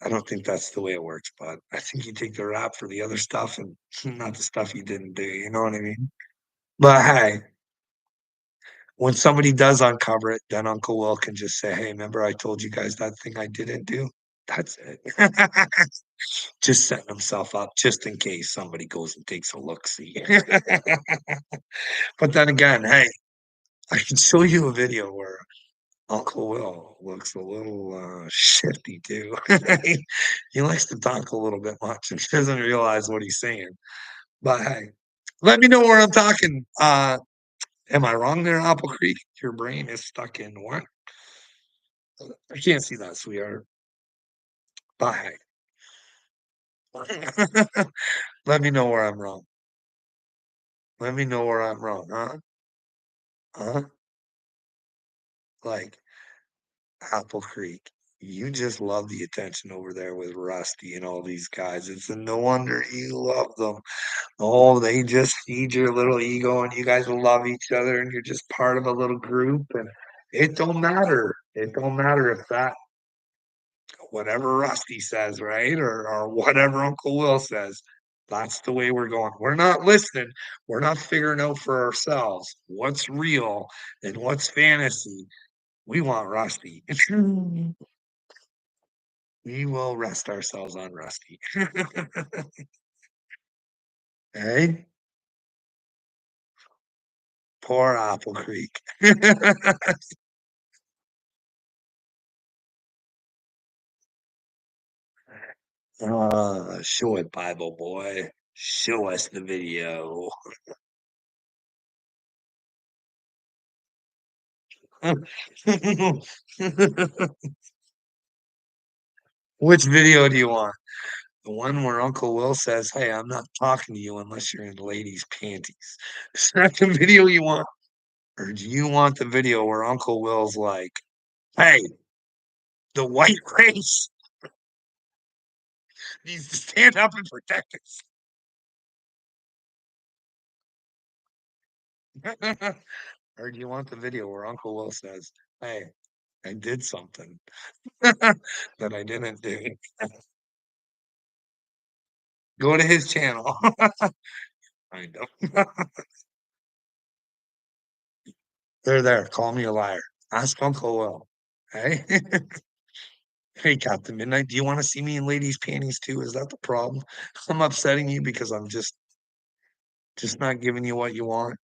I don't think that's the way it works, bud. I think you take the rap for the other stuff and not the stuff you didn't do. You know what I mean? But hey, when somebody does uncover it, then Uncle Will can just say, "Hey, remember I told you guys that thing I didn't do?" That's it. Just setting himself up just in case somebody goes and takes a look-see. But then again, hey, I can show you a video where Uncle Will looks a little, shifty too. He likes to talk a little bit much and he doesn't realize what he's saying. But hey, let me know where I'm talking. Am I wrong there, Apple Creek? Your brain is stuck in what? I can't see that, sweetheart. Bye. Let me know where I'm wrong. Let me know where I'm wrong, huh? Huh? Like Apple Creek. You just love the attention over there with Rusty and all these guys. It's no wonder you love them. Oh, they just feed your little ego and you guys will love each other and you're just part of a little group and it don't matter. It don't matter if that whatever Rusty says, right? Or whatever Uncle Will says. That's the way we're going. We're not listening. We're not figuring out for ourselves what's real and what's fantasy. We want Rusty. We will rest ourselves on Rusty. Hey, poor Apple Creek. Show it, Bible boy. Show us the video. Which video do you want? The one where Uncle Will says, "Hey, I'm not talking to you unless you're in ladies' panties." Is that the video you want? Or do you want the video where Uncle Will's like, "Hey, the white race needs to stand up and protect us." Or do you want the video where Uncle Will says, "Hey, I did something that I didn't do." Go to his channel. I know. There. Call me a liar. Ask Uncle Will. Hey, hey, Captain Midnight. Do you want to see me in ladies' panties too? Is that the problem? I'm upsetting you because I'm just not giving you what you want.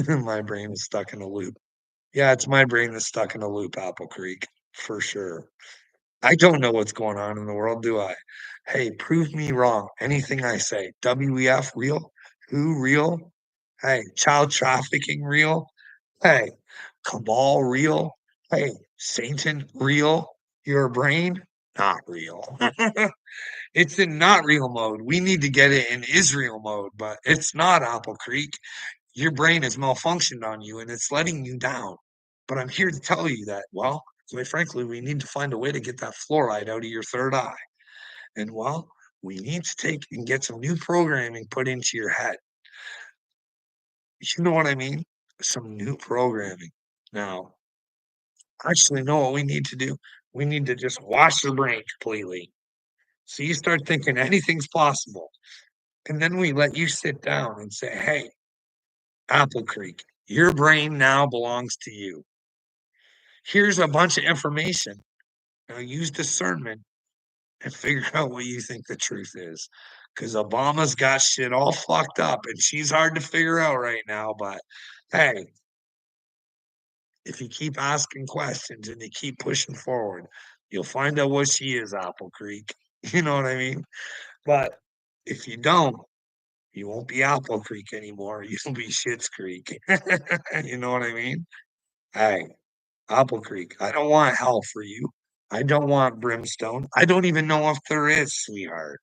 My brain is stuck in a loop. Yeah, it's my brain that's stuck in a loop, Apple Creek, for sure. I don't know what's going on in the world, do I? Hey, prove me wrong. Anything I say. WEF real? Who real? Hey, child trafficking real? Hey, cabal real? Hey, Satan real? Your brain? Not real. It's in not real mode. We need to get it in Israel mode, but it's not Apple Creek. Your brain has malfunctioned on you and it's letting you down. But I'm here to tell you that, well, quite frankly, we need to find a way to get that fluoride out of your third eye. And well, we need to take and get some new programming put into your head. You know what I mean? Some new programming. Now, actually, know what we need to do? We need to just wash your brain completely. So you start thinking anything's possible. And then we let you sit down and say, hey, Apple Creek, your brain now belongs to you. Here's a bunch of information. Now use discernment and figure out what you think the truth is. Because Obama's got shit all fucked up and she's hard to figure out right now. But hey, if you keep asking questions and you keep pushing forward, you'll find out what she is, Apple Creek. You know what I mean? But if you don't, you won't be Apple Creek anymore. You'll be Shits Creek. You know what I mean? Hey, Apple Creek, I don't want hell for you. I don't want brimstone. I don't even know if there is, sweetheart.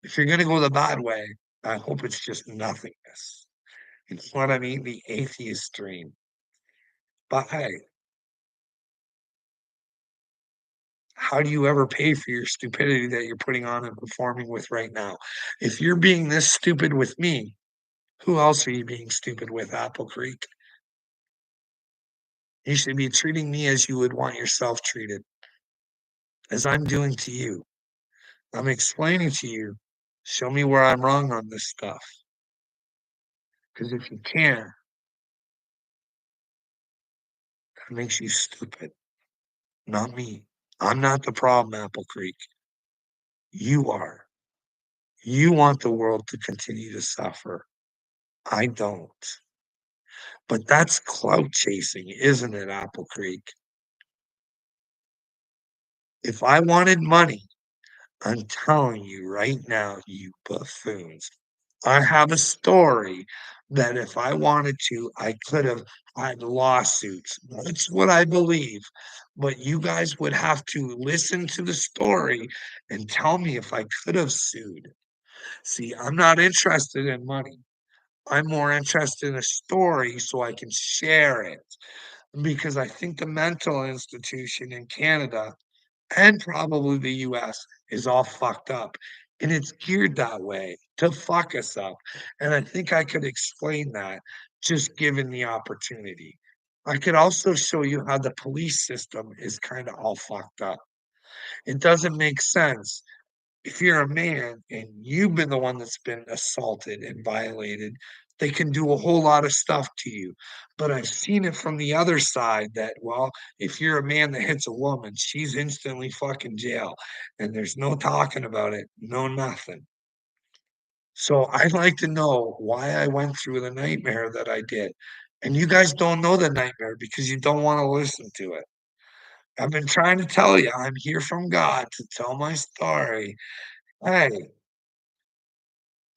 If you're gonna go the bad way, I hope it's just nothingness. You know what I mean? The atheist dream. But hey, how do you ever pay for your stupidity that you're putting on and performing with right now? If you're being this stupid with me, who else are you being stupid with, Apple Creek? You should be treating me as you would want yourself treated, as I'm doing to you. I'm explaining to you, show me where I'm wrong on this stuff. Because if you can't, that makes you stupid, not me. I'm not the problem, Apple Creek. You are. You want the world to continue to suffer. I don't. But that's clout chasing, isn't it, Apple Creek? If I wanted money, I'm telling you right now, you buffoons, I have a story that if I wanted to, I could have had lawsuits. That's what I believe. But you guys would have to listen to the story and tell me if I could have sued. See, I'm not interested in money. I'm more interested in a story so I can share it. because I think the mental institution in Canada and probably the US is all fucked up, and it's geared that way to fuck us up, and I think I could explain that just given the opportunity. I could also show you how the police system is kinda all fucked up. It doesn't make sense if you're a man and you've been the one that's been assaulted and violated, they can do a whole lot of stuff to you. But I've seen it from the other side that, well, if you're a man that hits a woman, she's instantly fucking jail. And there's no talking about it, no nothing. So I'd like to know why I went through the nightmare that I did. And you guys don't know the nightmare because you don't want to listen to it. I've been trying to tell you, I'm here from God to tell my story. Hey,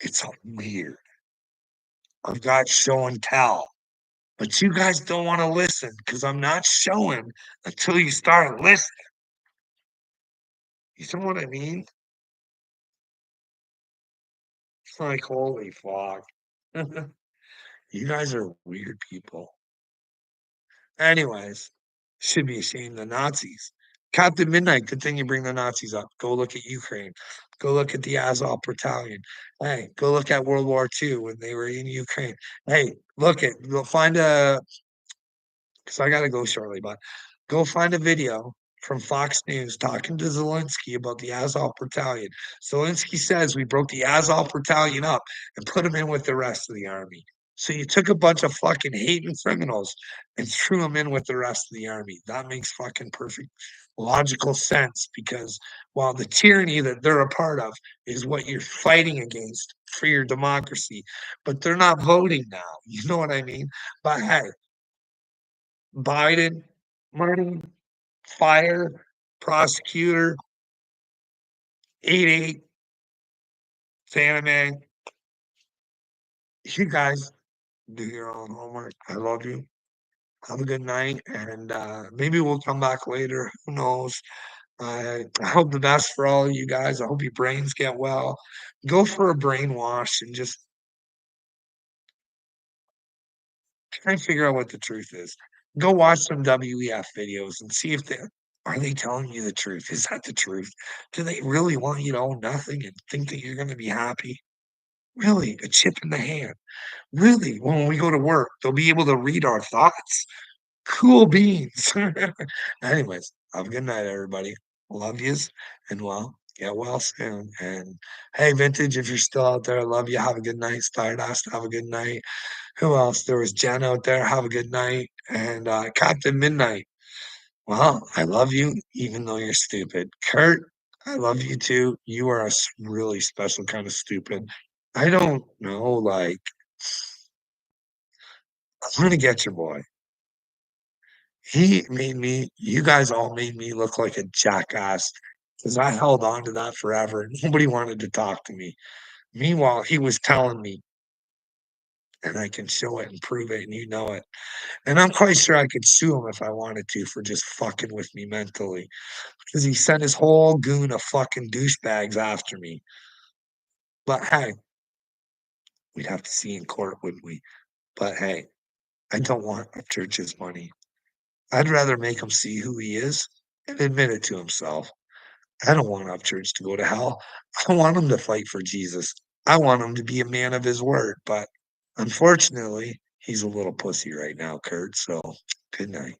it's weird. I've got show and tell, but you guys don't wanna listen because 'cause I'm not showing until you start listening. You know what I mean? It's like, holy fuck. You guys are weird people. Anyways, should be ashamed of Nazis. Captain Midnight, good thing you bring the Nazis up. Go look at Ukraine. Go look at the Azov Battalion. Hey, go look at World War II when they were in Ukraine. Hey, look at go find a 'cause I gotta go shortly, but go find a video from Fox News talking to Zelensky about the Azov Battalion. Zelensky says we broke the Azov Battalion up and put them in with the rest of the army. So you took a bunch of fucking hating criminals and threw them in with the rest of the army. That makes fucking perfect logical sense because while the tyranny that they're a part of is what you're fighting against for your democracy, but they're not voting now. You know what I mean? But hey, Biden, money, fire, prosecutor, 8-8, Santa. You guys do your own homework. I love you. Have a good night, and maybe we'll come back later. Who knows? I hope the best for all of you guys. I hope your brains get well. Go for a brainwash and just try and figure out what the truth is. Go watch some WEF videos and see if they are they telling you the truth. Is that the truth? Do they really want you to own nothing and think that you're gonna be happy? Really, a chip in the hand. Really, when we go to work, they'll be able to read our thoughts. Cool beans. Anyways, have a good night, everybody. Love yous, and well, get well soon. And hey, Vintage, if you're still out there, I love you. Have a good night. Stardust, have a good night. Who else? There was Jen out there. Have a good night. And Captain Midnight. Well, I love you, even though you're stupid. Kurt, I love you too. You are a really special kind of stupid. I don't know, like, I'm gonna get your boy. He made me, you guys all made me look like a jackass because I held on to that forever. Nobody wanted to talk to me. Meanwhile, he was telling me, and I can show it and prove it, and you know it. And I'm quite sure I could sue him if I wanted to for just fucking with me mentally. Because he sent his whole goon of fucking douchebags after me. But hey, we'd have to see in court, wouldn't we? But hey, I don't want Upchurch's money. I'd rather make him see who he is and admit it to himself. I don't want Upchurch to go to hell. I want him to fight for Jesus. I want him to be a man of his word. But unfortunately, he's a little pussy right now, Kurt. So good night.